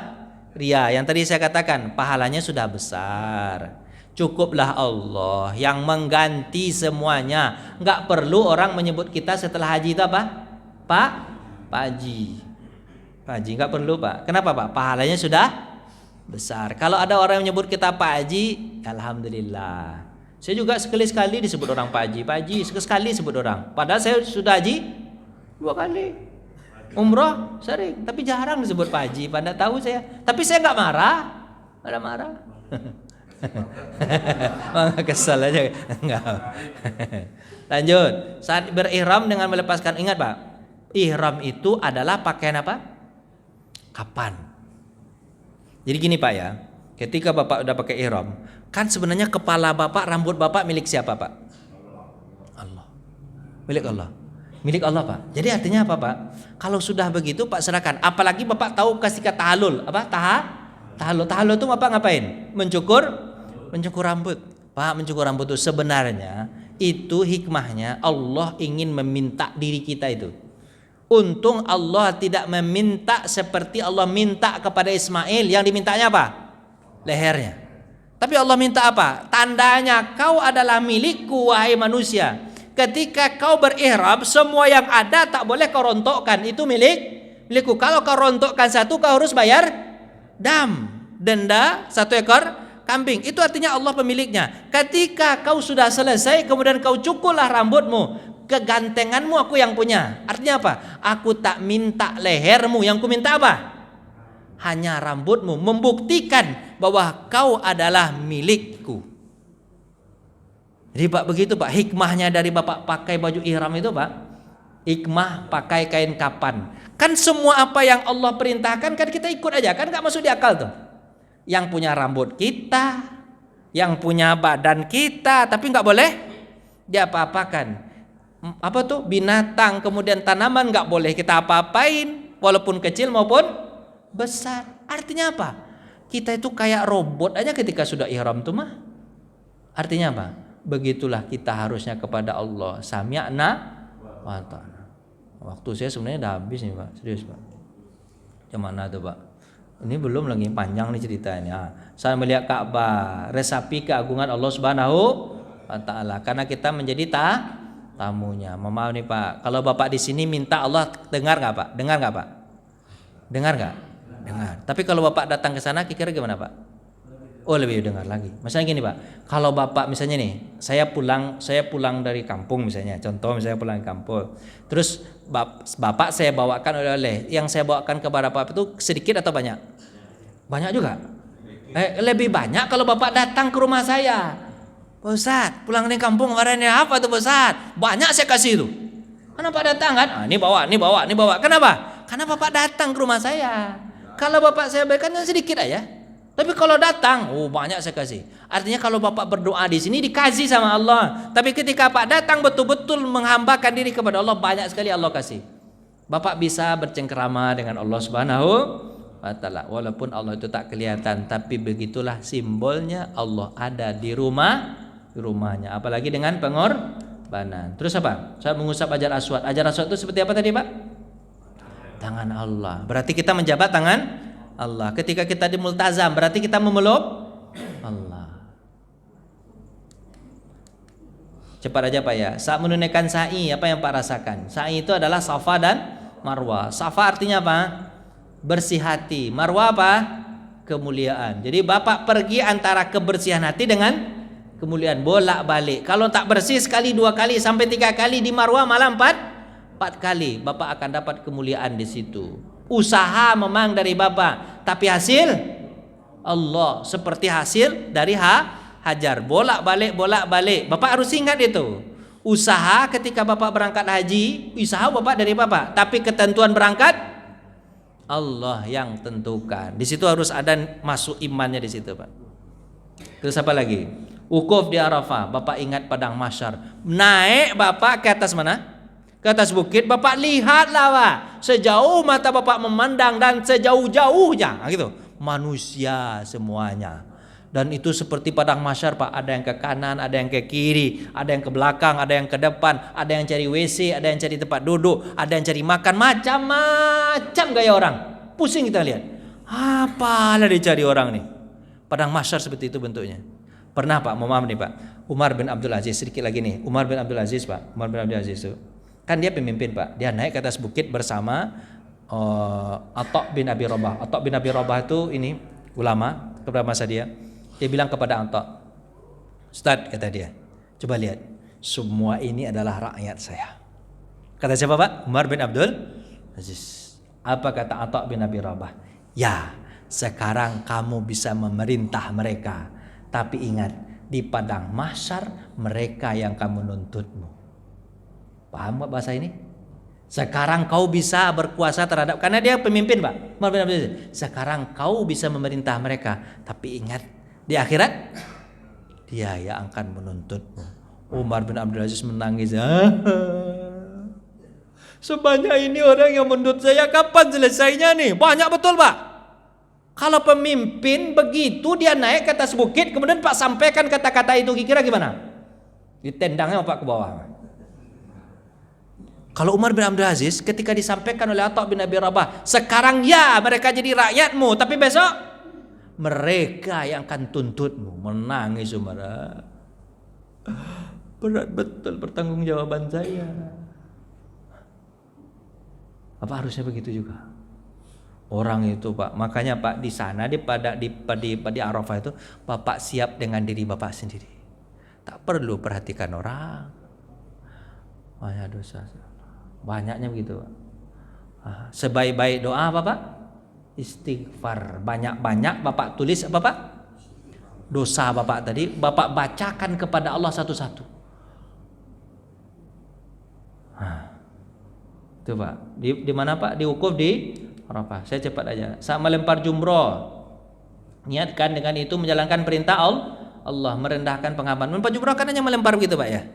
Ria. Yang tadi saya katakan pahalanya sudah besar. Cukuplah Allah yang mengganti semuanya. Enggak perlu orang menyebut kita setelah haji itu apa? Pak Haji. Pak Haji enggak perlu Pak. Kenapa Pak? Pahalanya sudah besar. Kalau ada orang yang menyebut kita Pak Haji, alhamdulillah. Saya juga sekali-sekali disebut orang Pak Haji, sekali sebut orang. Padahal saya sudah haji 2 kali. Umroh sering, tapi jarang disebut Pak Haji. Pada tahu saya. Tapi saya nggak marah. Ada marah. Kesal aja. Enggak. Lanjut. Saat berihram dengan melepaskan, ingat Pak, ihram itu adalah pakaian apa? Kapan? Jadi gini Pak ya, ketika Bapak udah pakai ihram, kan sebenarnya kepala Bapak, rambut Bapak milik siapa Pak? Allah. Milik Allah. Milik Allah Pak. Jadi artinya apa Pak? Kalau sudah begitu Pak serahkan. Apalagi Bapak tahu ketika tahalul, tahalul itu Bapak ngapain? Mencukur rambut. Pak, mencukur rambut itu sebenarnya itu hikmahnya Allah ingin meminta diri kita itu. Untung Allah tidak meminta seperti Allah minta kepada Ismail, yang dimintanya apa? Lehernya. Tapi Allah minta apa? Tandanya kau adalah milikku wahai manusia. Ketika kau berihram, semua yang ada tak boleh kau rontokkan. Itu milikku. Kalau kau rontokkan satu, kau harus bayar denda 1 ekor kambing. Itu artinya Allah pemiliknya. Ketika kau sudah selesai, kemudian kau cukurlah rambutmu, kegantenganmu aku yang punya. Artinya apa? Aku tak minta lehermu, yang ku minta apa? Hanya rambutmu, membuktikan bahwa kau adalah milikku. Jadi Pak begitu Pak, hikmahnya dari Bapak pakai baju ihram itu Pak, hikmah pakai kain kapan. Kan semua apa yang Allah perintahkan kan kita ikut aja, kan gak masuk di akal tuh. Yang punya rambut kita, yang punya badan kita, tapi gak boleh diapa-apakan. Apa tuh? Binatang, kemudian tanaman gak boleh kita apa-apain, walaupun kecil maupun besar. Artinya apa? Kita itu kayak robot aja ketika sudah ihram tuh mah. Artinya apa? Begitulah kita harusnya kepada Allah. Sami'na wa ta'ala. Waktu saya sebenarnya udah habis nih Pak, serius Pak. Macam mana tuh Pak? Ini belum lagi panjang nih ceritanya. Saya melihat Ka'bah, resapi keagungan Allah Subhanahu wa taala karena kita menjadi tamunya. Mohon maaf nih Pak, kalau Bapak di sini minta Allah dengar nggak Pak? Dengar nggak Pak? Dengar nggak? Dengar. Tapi kalau Bapak datang ke sana kira-kira gimana Pak? Oh, lebih dengar lagi. Misalnya gini Pak, kalau Bapak misalnya nih, saya pulang dari kampung misalnya, contoh misalnya pulang ke kampung, terus Bapak saya bawakan oleh-oleh, yang saya bawakan kepada Bapak itu sedikit atau banyak? Banyak juga. Lebih banyak kalau Bapak datang ke rumah saya. Pak Ustadz, pulang dari kampung kemarin apa tuh Pak Ustadz? Banyak saya kasih itu. Karena Bapak datang kan? Ini bawa. Kenapa? Karena Bapak datang ke rumah saya. Kalau Bapak saya berikan sedikit aja. Tapi kalau datang, banyak saya kasih. Artinya kalau Bapak berdoa di sini dikasih sama Allah. Tapi ketika Bapak datang betul-betul menghambakan diri kepada Allah, banyak sekali Allah kasih. Bapak bisa bercengkerama dengan Allah Subhanahu wa taala. Walaupun Allah itu tak kelihatan, tapi begitulah simbolnya Allah ada di rumahnya. Apalagi dengan pengorbanan. Terus apa? Saya mengusap Hajar Aswad. Hajar Aswad itu seperti apa tadi Pak? Tangan Allah. Berarti kita menjabat tangan Allah. Ketika kita di multazam berarti kita memeluk Allah. Cepat aja Pak ya. Saat menunaikan sa'i apa yang Pak rasakan? Sa'i itu adalah Safa dan Marwah. Safa artinya apa? Bersih hati. Marwah apa? Kemuliaan. Jadi Bapak pergi antara kebersihan hati dengan kemuliaan, bolak-balik. Kalau tak bersih sekali, 2 kali sampai 3 kali di Marwah, malah 4 kali, Bapak akan dapat kemuliaan di situ. Usaha memang dari Bapak, tapi hasil Allah, seperti hasil dari Hajar, bolak-balik. Bapak harus ingat itu. Usaha ketika Bapak berangkat haji, usaha Bapak dari Bapak, tapi ketentuan berangkat Allah yang tentukan. Di situ harus ada masuk imannya di situ, Pak. Terus apa lagi? Wukuf di Arafah, Bapak ingat padang mahsyar. Naik Bapak ke atas mana? Ke atas bukit, Bapak lihatlah Pak, sejauh mata Bapak memandang dan sejauh-jauhnya gitu, manusia semuanya. Dan itu seperti padang mahsyar Pak, ada yang ke kanan, ada yang ke kiri, ada yang ke belakang, ada yang ke depan, ada yang cari WC, ada yang cari tempat duduk, ada yang cari makan, macam-macam gaya orang. Pusing kita lihat. Apalah dicari orang nih. Padang mahsyar seperti itu bentuknya. Pernah Pak, mohon maaf nih Pak, Umar bin Abdul Aziz, sedikit lagi nih, Umar bin Abdul Aziz Pak, Umar bin Abdul Aziz itu kan dia pemimpin Pak, dia naik ke atas bukit bersama Atha bin Abi Rabah. Atha bin Abi Rabah itu ini ulama kepada masa dia. Dia bilang kepada Atha, Ustadz kata dia, coba lihat, semua ini adalah rakyat saya. Kata siapa Pak? Umar bin Abdul Aziz. Apa kata Atha bin Abi Rabah? Ya, sekarang kamu bisa memerintah mereka, tapi ingat, di padang mahsyar mereka yang kamu nuntutmu. Paham Pak bahasa ini? Sekarang kau bisa berkuasa terhadap, karena dia pemimpin Pak. Sekarang kau bisa memerintah mereka, tapi ingat di akhirat dia yang akan menuntutmu. Umar bin Abdul Aziz menangis. Sebanyak ini orang yang menuntut saya, kapan selesainya nih? Banyak betul Pak. Kalau pemimpin begitu dia naik ke atas bukit, kemudian Pak sampaikan kata-kata itu, kira gimana? Ditendangnya Pak ke bawah. Kalau Umar bin Abdul Aziz ketika disampaikan oleh Atha bin Abi Rabah, sekarang ya mereka jadi rakyatmu, tapi besok mereka yang akan tuntutmu. Menangis Umar. Berat betul pertanggungjawaban saya. Apa harusnya begitu juga? Orang itu Pak, makanya Pak di sana di Arafah itu Bapak siap dengan diri Bapak sendiri. Tak perlu perhatikan orang. Banyak dosa. Banyaknya begitu Pak. Sebaik-baik doa apa Pak? Istighfar. Banyak-banyak Bapak tulis apa Pak? Dosa Bapak tadi Bapak bacakan kepada Allah satu-satu. Itu Pak. Di mana Pak? Di wukuf di Arafah. Saya cepat aja. Saat melempar jumroh, niatkan dengan itu menjalankan perintah Allah, merendahkan penghamparan. Melempar jumroh kan hanya melempar begitu Pak ya.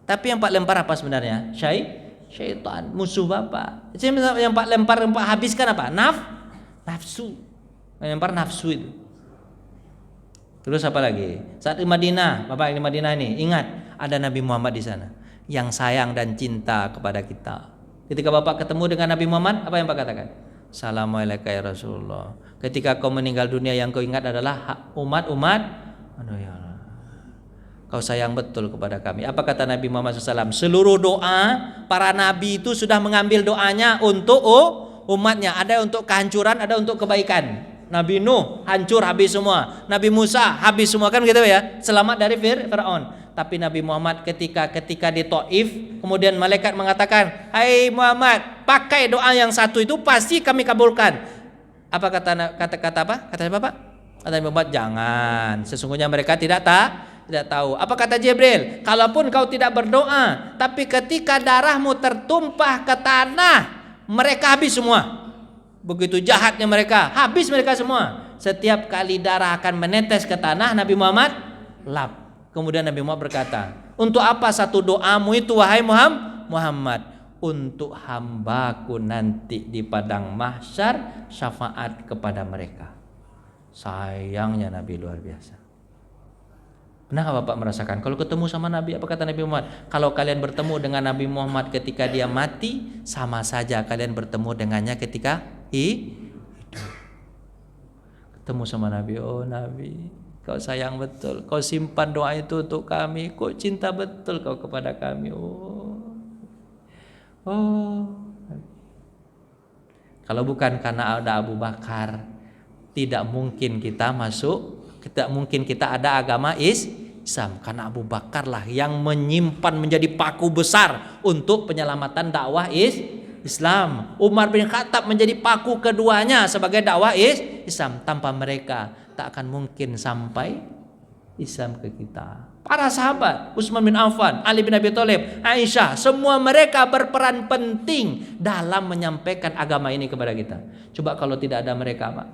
Tapi yang Pak lempar apa sebenarnya? Syaitan, musuh Bapak. Yang Pak lempar, yang Pak habiskan apa? Nafsu. Lempar nafsu itu. Terus apa lagi? Saat di Madinah, Bapak di Madinah ini, ingat ada Nabi Muhammad di sana. yang sayang dan cinta kepada kita. Ketika Bapak ketemu dengan Nabi Muhammad, apa yang Bapak katakan? Assalamualaikum ya Rasulullah. Ketika kau meninggal dunia, yang kau ingat adalah umat-umat. Aduh ya Allah, kau sayang betul kepada kami. Apa kata Nabi Muhammad SAW? Seluruh doa para nabi itu sudah mengambil doanya untuk umatnya. Ada untuk kehancuran, ada untuk kebaikan. Nabi Nuh hancur habis semua, Nabi Musa habis semua, kan gitu ya, selamat dari Fir'aun. Tapi Nabi Muhammad ketika di Taif, kemudian malaikat mengatakan, hai Muhammad, pakai doa yang satu itu pasti kami kabulkan. Apa kata apa? Kata Bapak? Kata Nabi Muhammad, jangan, sesungguhnya mereka tidak tahu. Apa kata Jibril? Kalaupun kau tidak berdoa, tapi ketika darahmu tertumpah ke tanah, mereka habis semua. Begitu jahatnya mereka, habis mereka semua. Setiap kali darah akan menetes ke tanah, Nabi Muhammad lap. Kemudian Nabi Muhammad berkata, untuk apa satu doamu itu wahai Muhammad? Untuk hambaku nanti di padang mahsyar syafaat kepada mereka. Sayangnya Nabi luar biasa. Pernah Bapak merasakan kalau ketemu sama Nabi, apa kata Nabi Muhammad? Kalau kalian bertemu dengan Nabi Muhammad ketika dia mati, sama saja kalian bertemu dengannya ketika hidup. Ketemu sama Nabi, oh Nabi, kau sayang betul, kau simpan doa itu untuk kami, kau cinta betul kau kepada kami. Kalau bukan karena ada Abu Bakar, tidak mungkin kita masuk, tidak mungkin kita ada agama Islam, karena Abu Bakar lah yang menyimpan menjadi paku besar untuk penyelamatan dakwah Islam. Umar bin Khattab menjadi paku keduanya sebagai dakwah Islam. Tanpa mereka tak akan mungkin sampai Islam ke kita. Para sahabat, Utsman bin Affan, Ali bin Abi Thalib, Aisyah, semua mereka berperan penting dalam menyampaikan agama ini kepada kita. Coba kalau tidak ada mereka, Pak,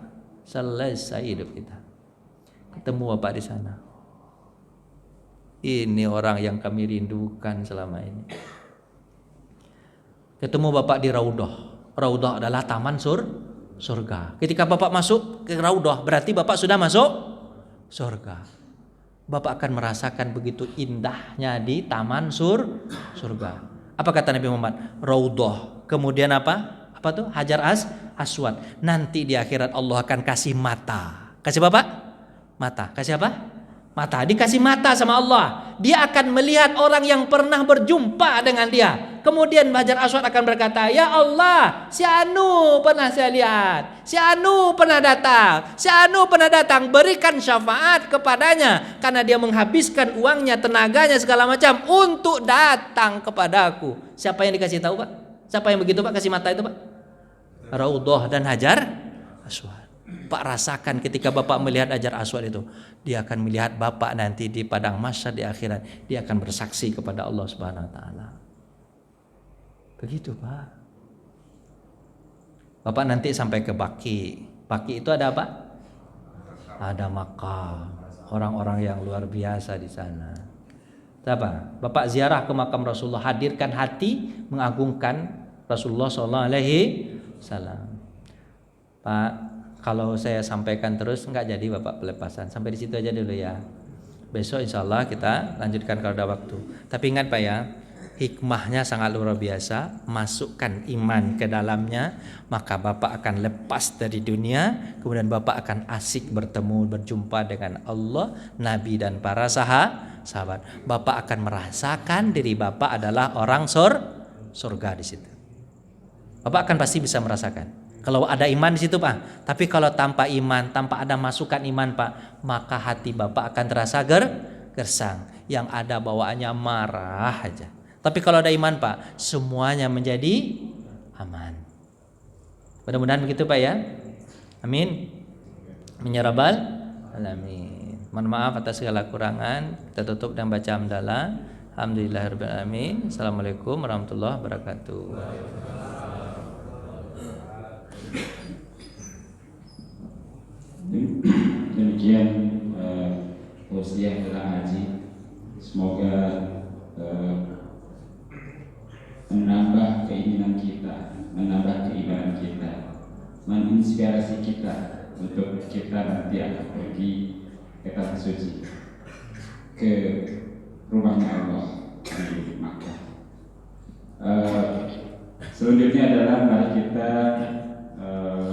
selesai hidup kita. Ketemu Bapak di sana. Ini orang yang kami rindukan selama ini. Ketemu Bapak di Raudhah. Raudhah adalah taman surga. Ketika Bapak masuk ke Raudhah, berarti Bapak sudah masuk surga. Bapak akan merasakan begitu indahnya di taman surga. Apa kata Nabi Muhammad? Raudhah. Kemudian apa? Apa tuh? Hajar Aswad. Nanti di akhirat Allah akan kasih mata. Kasih Bapak? Mata. Kasih apa? Mata. Dikasih mata sama Allah. Dia akan melihat orang yang pernah berjumpa dengan dia. Kemudian Hajar Aswad akan berkata, ya Allah, si Anu pernah saya lihat, si Anu pernah datang, si Anu pernah datang, berikan syafaat kepadanya karena dia menghabiskan uangnya, tenaganya, segala macam untuk datang kepadaku. Siapa yang dikasih tahu, Pak? Siapa yang begitu, Pak, kasih mata itu, Pak? Raudhah dan Hajar Aswad. Pak, rasakan ketika Bapak melihat Hajar Aswad itu, dia akan melihat Bapak nanti di padang mahsyar di akhirat. Dia akan bersaksi kepada Allah Subhanahu wa taala. Begitu, Pak. Bapak nanti sampai ke Baqi. Baqi itu ada apa? Ada makam orang-orang yang luar biasa di sana. Apa? Bapak ziarah ke makam Rasulullah, hadirkan hati mengagungkan Rasulullah SAW. Pak, kalau saya sampaikan terus nggak jadi Bapak pelepasan. Sampai di situ aja dulu ya. Besok insya Allah kita lanjutkan kalau ada waktu. Tapi ingat Pak ya, hikmahnya sangat luar biasa. Masukkan iman ke dalamnya, maka Bapak akan lepas dari dunia. Kemudian Bapak akan asik bertemu, berjumpa dengan Allah, Nabi dan para sahabat. Bapak akan merasakan diri Bapak adalah orang surga di situ. Bapak akan pasti bisa merasakan. Kalau ada iman di situ, Pak. Tapi kalau tanpa iman, tanpa ada masukan iman, Pak, maka hati Bapak akan terasa gersang. Yang ada bawaannya marah aja. Tapi kalau ada iman, Pak, semuanya menjadi aman. Mudah-mudahan begitu, Pak ya. Amin. Ya Rabbal alamin. Mohon maaf atas segala kurangan. Kita tutup dengan baca hamdalah. Alhamdulillahirabbil alamin. Assalamualaikum warahmatullahi wabarakatuh. Demikian tausiah dalam haji. Semoga menambah keinginan kita, menambah keimanan kita, menginspirasi kita untuk kita nanti akan pergi ke tanah suci, ke rumahnya Allah di Makkah. Selanjutnya adalah mari kita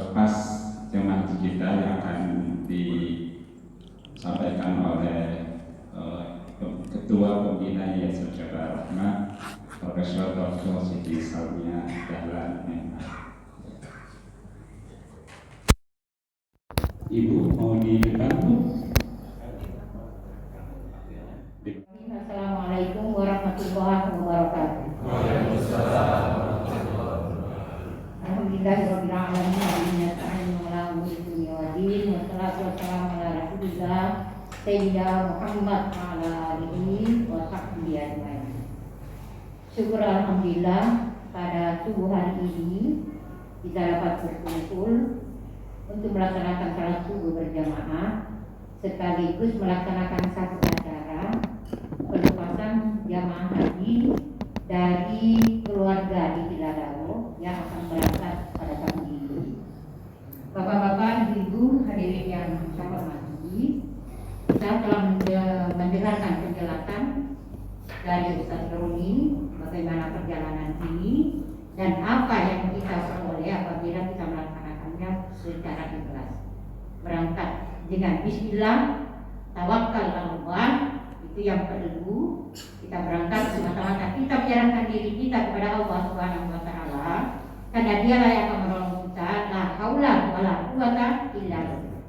lepas jemaah haji kita yang akan disampaikan oleh Ketua Pembina Yayasan Jabal Rahmah Profesor Dr. Siti Salmia Dahlan MA. Ibu mau di depan Bu? Assalamualaikum warahmatullahi wabarakatuh. Alhamdulillahirabbil alamin wa wassalatu wassalamu ala rasulillah sayyidina Muhammad wa ala alihi wa sahbihi ajmain. Syukur alhamdulillah pada subuh hari ini kita dapat berkumpul untuk melaksanakan salat subuh berjamaah sekaligus melaksanakan satu acara pelepasan jamaah haji dari keluarga di Tiladao yang akan berangkat pada tahun ini. Bapak-bapak, ibu-ibu, hadirin yang saya hormati, kita telah mendengarkan penjelasan dari Ustaz Roni bagaimana perjalanan ini dan apa yang kita peroleh apabila kita melaksanakannya secara ikhlas. Berangkat dengan Bismillah, tawakal Allah, itu yang perlu. Kita berangkat semata-mata kita menyerahkan diri kita kepada Allah Subhanahu wa taala, karena Dialah yang akan menolong kita. La haula wala quwata illa billah.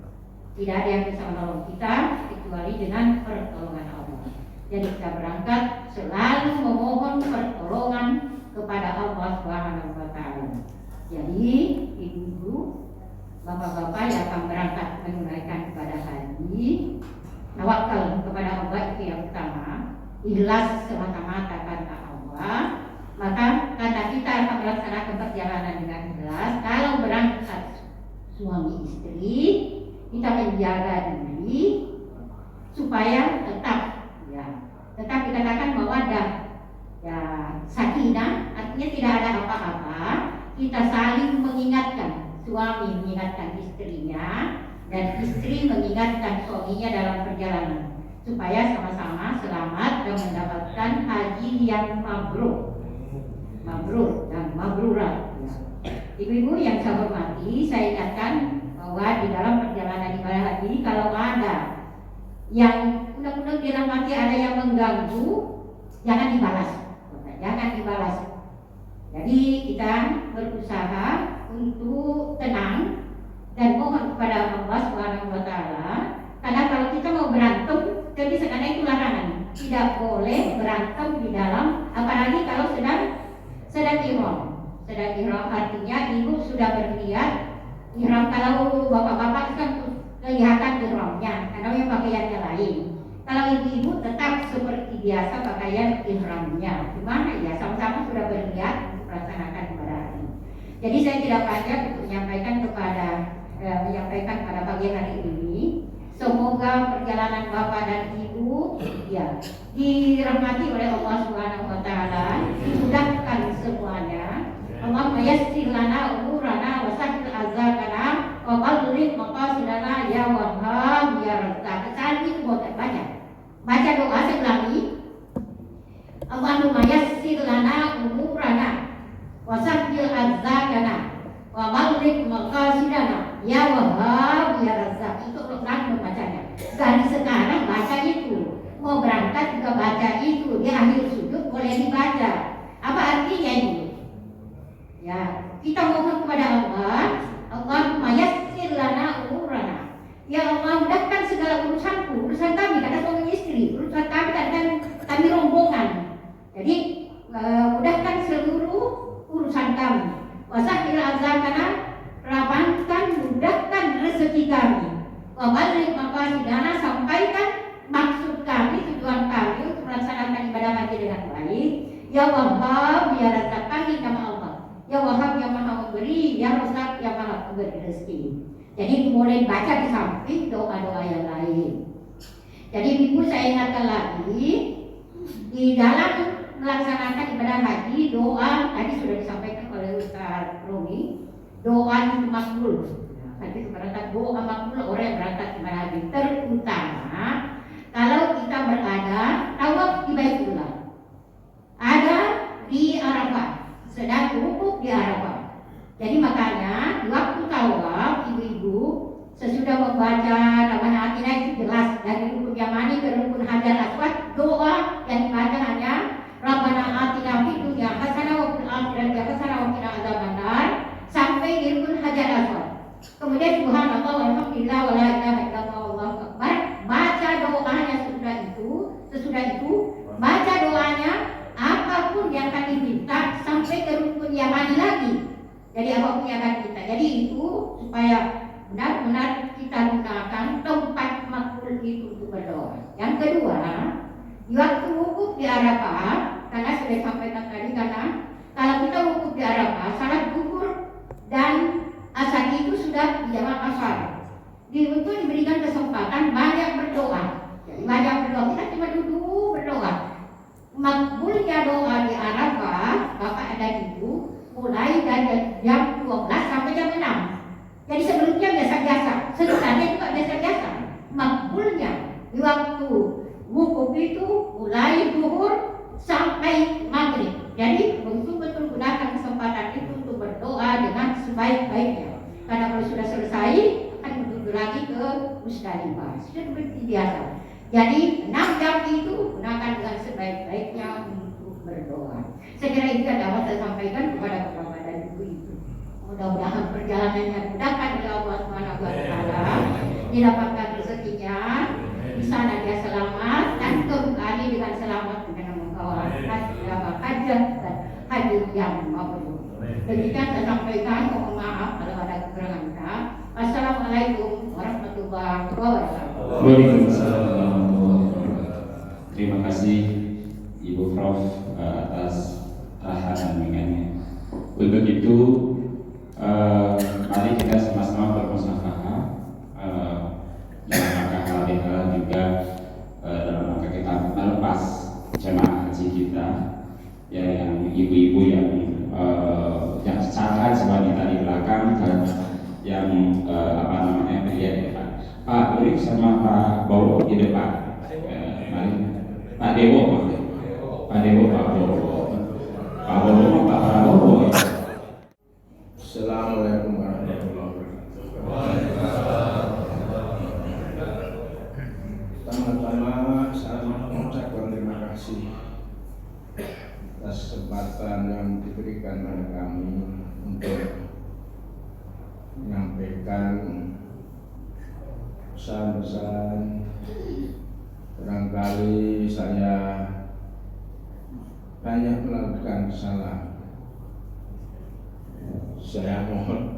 Tidak ada yang bisa menolong kita kecuali dengan pertolongan Allah. Jadi kita berangkat selalu memohon pertolongan kepada Allah Subhanahu wa taala. Jadi ibu-ibu, bapak-bapak yang akan berangkat menunaikan ibadah haji, tawakal kepada Allah itu yang utama, ikhlas semata-mata karena Allah. Maka karena kita akan melaksanakan perjalanan dengan ikhlas, kalau berangkat suami istri, kita menjaga diri supaya tetap dikatakan mawaddah ya, sakinah, artinya tidak ada apa-apa. Kita saling mengingatkan, suami mengingatkan istrinya dan istri mengingatkan suaminya dalam perjalanan supaya sama-sama selamat dan mendapatkan haji yang mabrur dan mabrurah. Ibu-ibu yang saya hormati, saya ingatkan bahwa di dalam perjalanan ibadah haji kalau ada yang undang-undang dirahmati, ada yang mengganggu, jangan dibalas. Jadi kita berusaha untuk tenang dan mohon kepada Allah Subhanahu wa taala, karena kalau kita mau berantem, jadi karena itu larangan. Tidak boleh berantem di dalam, apalagi kalau sedang ihram. Sedang ihram artinya ibu sudah berniat ihram. Kalau bapak-bapak kan kelihatan ihramnya karena yang pakaiannya lain. Kalau ibu-ibu tetap seperti biasa pakaian ihramnya. Gimana ya, sama-sama sudah berniat untuk melaksanakan ibadah haji. Jadi saya tidak panjang untuk menyampaikan pada pagi hari ini. Semoga perjalanan bapak dan ibu ya dirahmati oleh Allah Subhanahu wa taala, dimudahkan semuanya. Allahumma yassir lana umurana wa sahhil azabana wa balligh maqasidana ya Wahhab ya Razzaq. Saat itu baca doa saya ulangi. Allahumma yassir lana umurana wa sahhil azabana wa balligh maqasidana ya Wahhab ya Razzaq. Itu langsung membacanya. Dari sekarang baca itu. Mau berangkat juga baca itu. Di akhir sujud boleh dibaca. Apa artinya ini? Ya, kita mohon kepada Allah, Allahumma yassir lana umurana. Ya Allah, mudahkan segala urusan kami, karena suami istri, urusan kami dan kami rombongan. Jadi mudahkan seluruh urusan kami. Wasahil azabana, lapangkan, mudahkan rezeki kami. Wa balligh maqasidana, sampaikan maksud kami, tujuan kami untuk melaksanakan ibadah haji dengan baik. Ya Wahhab ya Razzaq, kami nama Allah. Ya Wahhab yang maha memberi, ya Razzaq yang maha memberi rezeki. Jadi boleh baca di samping doa-doa yang lain. Jadi ibu saya ingatkan lagi, di dalam melaksanakan ibadah haji, doa tadi sudah disampaikan oleh Ustaz Romi, doa itu makbul. Tadi berangkat doa makbul orang yang berangkat ibadah haji, terutama kalau kita berada tawaf di Baitullah, ada di Arafah, sedang wukuf di Arafah. Jadi makanya waktu tawaf ibu-ibu sesudah membaca Rabbana Atina itu jelas dari rukun Yamani ke rukun Hajar Aswad, doa yang dibaca hanya Rabbana Atina fid dunya hasanah wa fil akhirati hasanah wa qina adzabannar sampai di rukun Hajar Aswad. Kemudian subhanallah walhamdulillah wala ilaha illallah wallahu akbar. Baca doanya sesudah itu baca doanya apapun yang akan diminta sampai ke rukun Yamani lagi. Jadi apapun yang akan kita. Jadi itu supaya benar-benar kita gunakan tempat makbul itu untuk berdoa. Yang kedua, di waktu wukuf di Arafah, karena sudah disampaikan tadi, karena kalau kita wukuf di Arafah, salat zuhur dan asar itu sudah di jamaah asar. Itu diberikan kesempatan banyak berdoa. Jadi banyak berdoa, kita cuma duduk berdoa. Makbulnya doa di Arafah, Bapak dan Ibu, mulai dari jam 12 sampai jam 6. Jadi sebelumnya biasa-biasa, setelahnya juga biasa-biasa. Makbulnya di waktu wukuf itu mulai zuhur sampai maghrib. Jadi betul-betul gunakan kesempatan itu untuk berdoa dengan sebaik-baiknya. Karena kalau sudah selesai akan menuju lagi ke Musdalifah. Sudah seperti biasa. Jadi 6 jam itu gunakan dengan sebaik-baiknya untuk berdoa. Saya kira itu yang dapat saya sampaikan kepada Bapak dan Ibu. Mudah-mudahan perjalanannya mudahkan oleh Allah Subhanahu wa taala, didapatkan rezekinya, di sana dia selamat dan kembali dengan selamat dengan membawa haji dan haji yang mabrur. Demikian saya sampaikan, mohon maaf kalau ada kekurangan kata. Assalamualaikum warahmatullahi wabarakatuh. Waalaikumsalam warahmatullahi wabarakatuh. Terima kasih Ibu Prof atas arahan dan bimbingannya. Untuk itu mari kita sama-sama bermusyawarah dalam rangka Al-Fatihah juga dalam rangka kita melepas jemaah haji kita ya, yang ibu-ibu yang saran sebagai tadi belakang dan yang apa namanya ya, Pak Lurik sama Pak Bowo di depan. Mari Pak Dewo, Pak Dewo, Pak Bowo, Pak Bowo, Pak Prabowo. Assalamualaikum warahmatullahi wabarakatuh. Pertama-tama saya mengucapkan terima kasih atas kesempatan yang diberikan pada kami untuk menyampaikan pesan-pesan. Barangkali saya banyak melakukan kesalahan. Saya mohon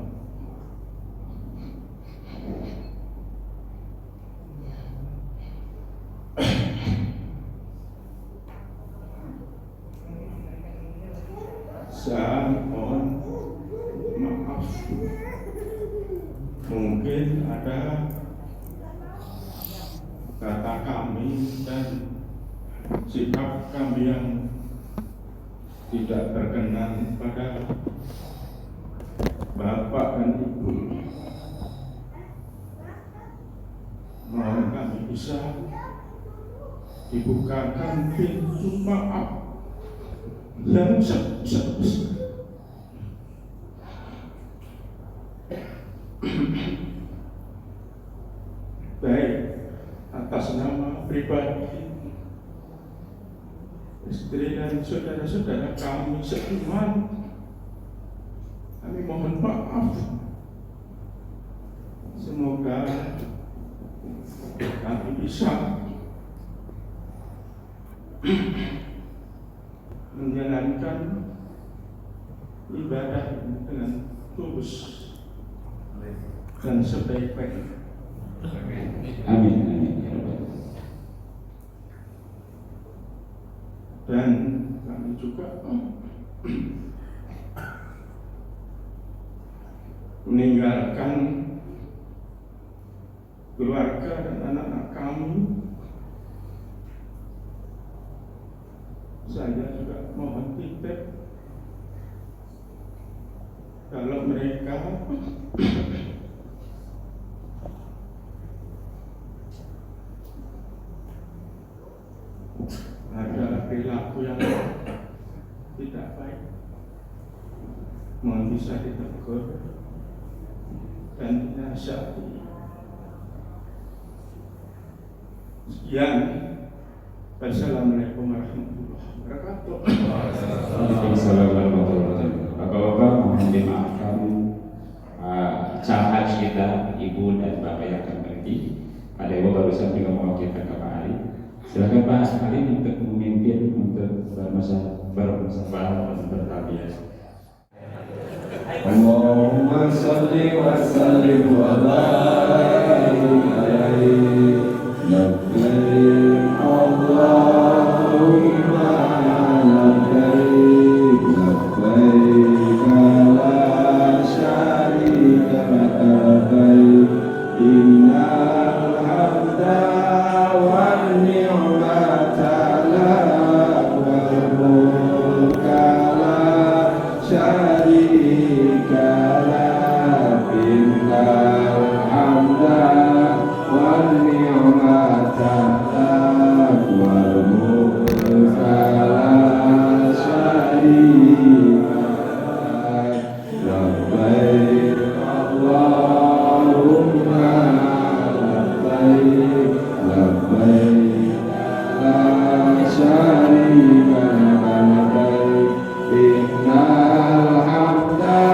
maaf. Mungkin ada kata kami dan sikap kami yang tidak berkenan pada Bapak dan Ibu. Mohon kami bisa dibukakan pintu maaf yang sebesar-besar. Baik atas nama pribadi, istri dan saudara-saudara kami seiman, kami mohon maaf. Semoga kami bisa menjalankan ibadah dengan tulus dan sebaik-baiknya. Amin, amin. Dan kami juga meninggalkan keluarga dan anak-anak kami. Saya juga mohon titip kalau mereka ada perilaku yang tidak baik, bisa ditegur dan dinasihati. Sekian. Wassalamualaikum warahmatullahi wabarakatuh. Waalaikumsalam warahmatullahi wabarakatuh. Bapak-bapak mohon dimaafkan sahabat kita, ibu dan bapak yang akan pergi. Pak Dewo barusan juga mewakilkan ke Pak Ali. Silakan Pak Ali untuk memimpin untuk bermusyawarah dan bertausiah. Allahumma shalli wa sallim wa barik alaihi. Labbaik Allahumma labbaik, labbaik la syarika laka labbaik, innal hamda wan ni'mata lak wal mulka la syarika lak, innal hamda wan ni'mata lak wal mulka la syarika lak. Labbaik Allahumma labbaik, labbaik la syarika laka labbaik, innal hamda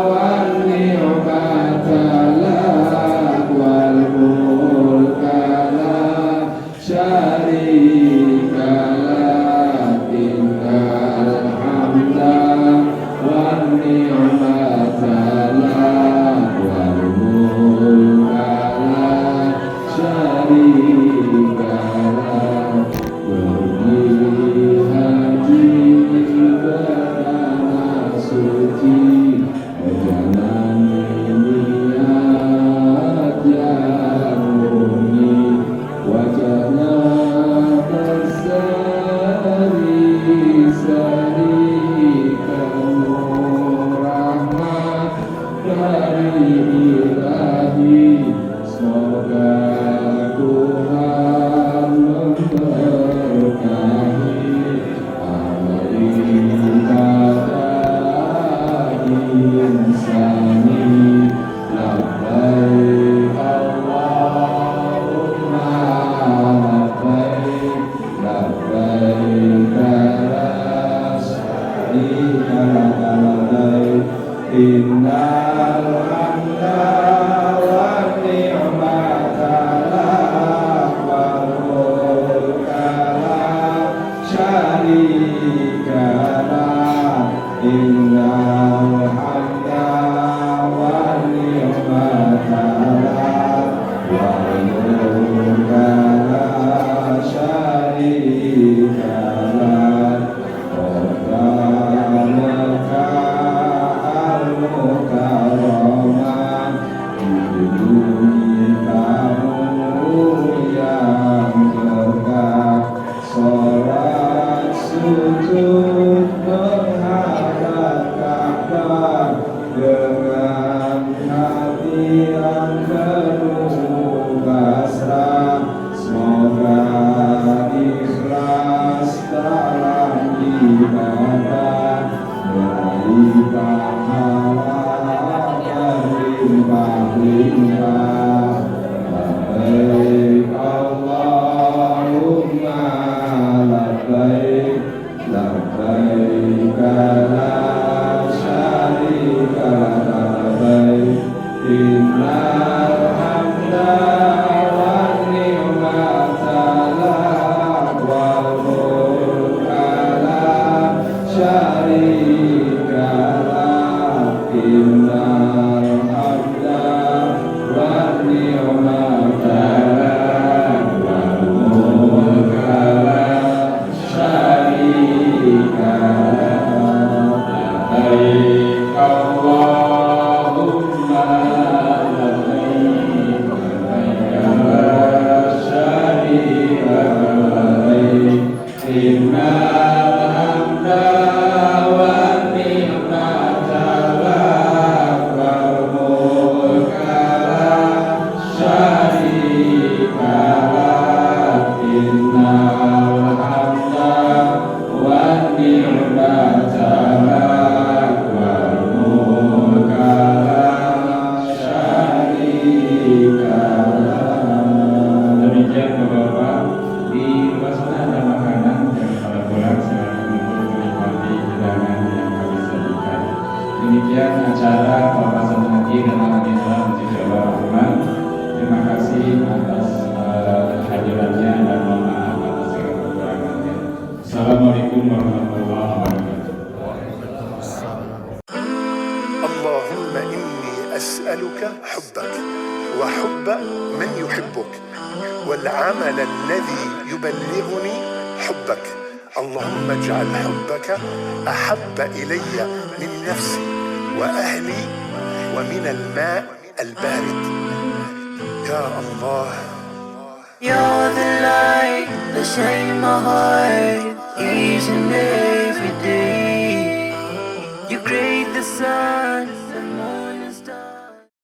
wan ni'mata lak wal mulka la syarika lak, innal hamda wan ni'mata lak wal mulka la syarika lak. Pergi haji bertanah suci, menjalani niat yang murni, wajahnya berseri-seri penuh rahmat dari Ilahi. Semoga Tuhan memberkahi amal ibadah insani. Labbaik Allahumma labbaik, labbaik la syarika laka labbaik, innal hamda wan ni'mata lak wal mulka la syarika lak, innal hamda wan ni'mata lak wal mulka la syarika lak. Rabbana al-mukarramah, lindungi tamu yang berkah, sholat sujud menghadap Ka'bah dengan hati yang penuh pasrah. Semoga ikhlas dalam ibadah, meraih pahala berlimpah-limpah. Labbaik Allahumma labbaik, labbaik la syarika laka labbaik, innal hamda wan ni'mata lak wal mulka la syarika lak, innal hamda wan ni'mata lak wal mulka la syarika lak. Labbaik Allahumma labbaik, labbaik la syarika lak labbaik, innal hamda wan Demikian acara pelepasan hati dan akad nikah Masjid Jawa Rahman. Terima kasih atas kehadirannya dan mohon maaf atas segala kekurangannya. Assalamualaikum warahmatullahi wabarakatuh. اللهم إني أسألك حبك وحب من يحبك والعمل الذي يبلغني حبك. اللهم اجعل حبك أحب إلي من نفسي وأهلي ومن الماء البارد يا الله. You're the light that shine my heart each and every day. You create the sun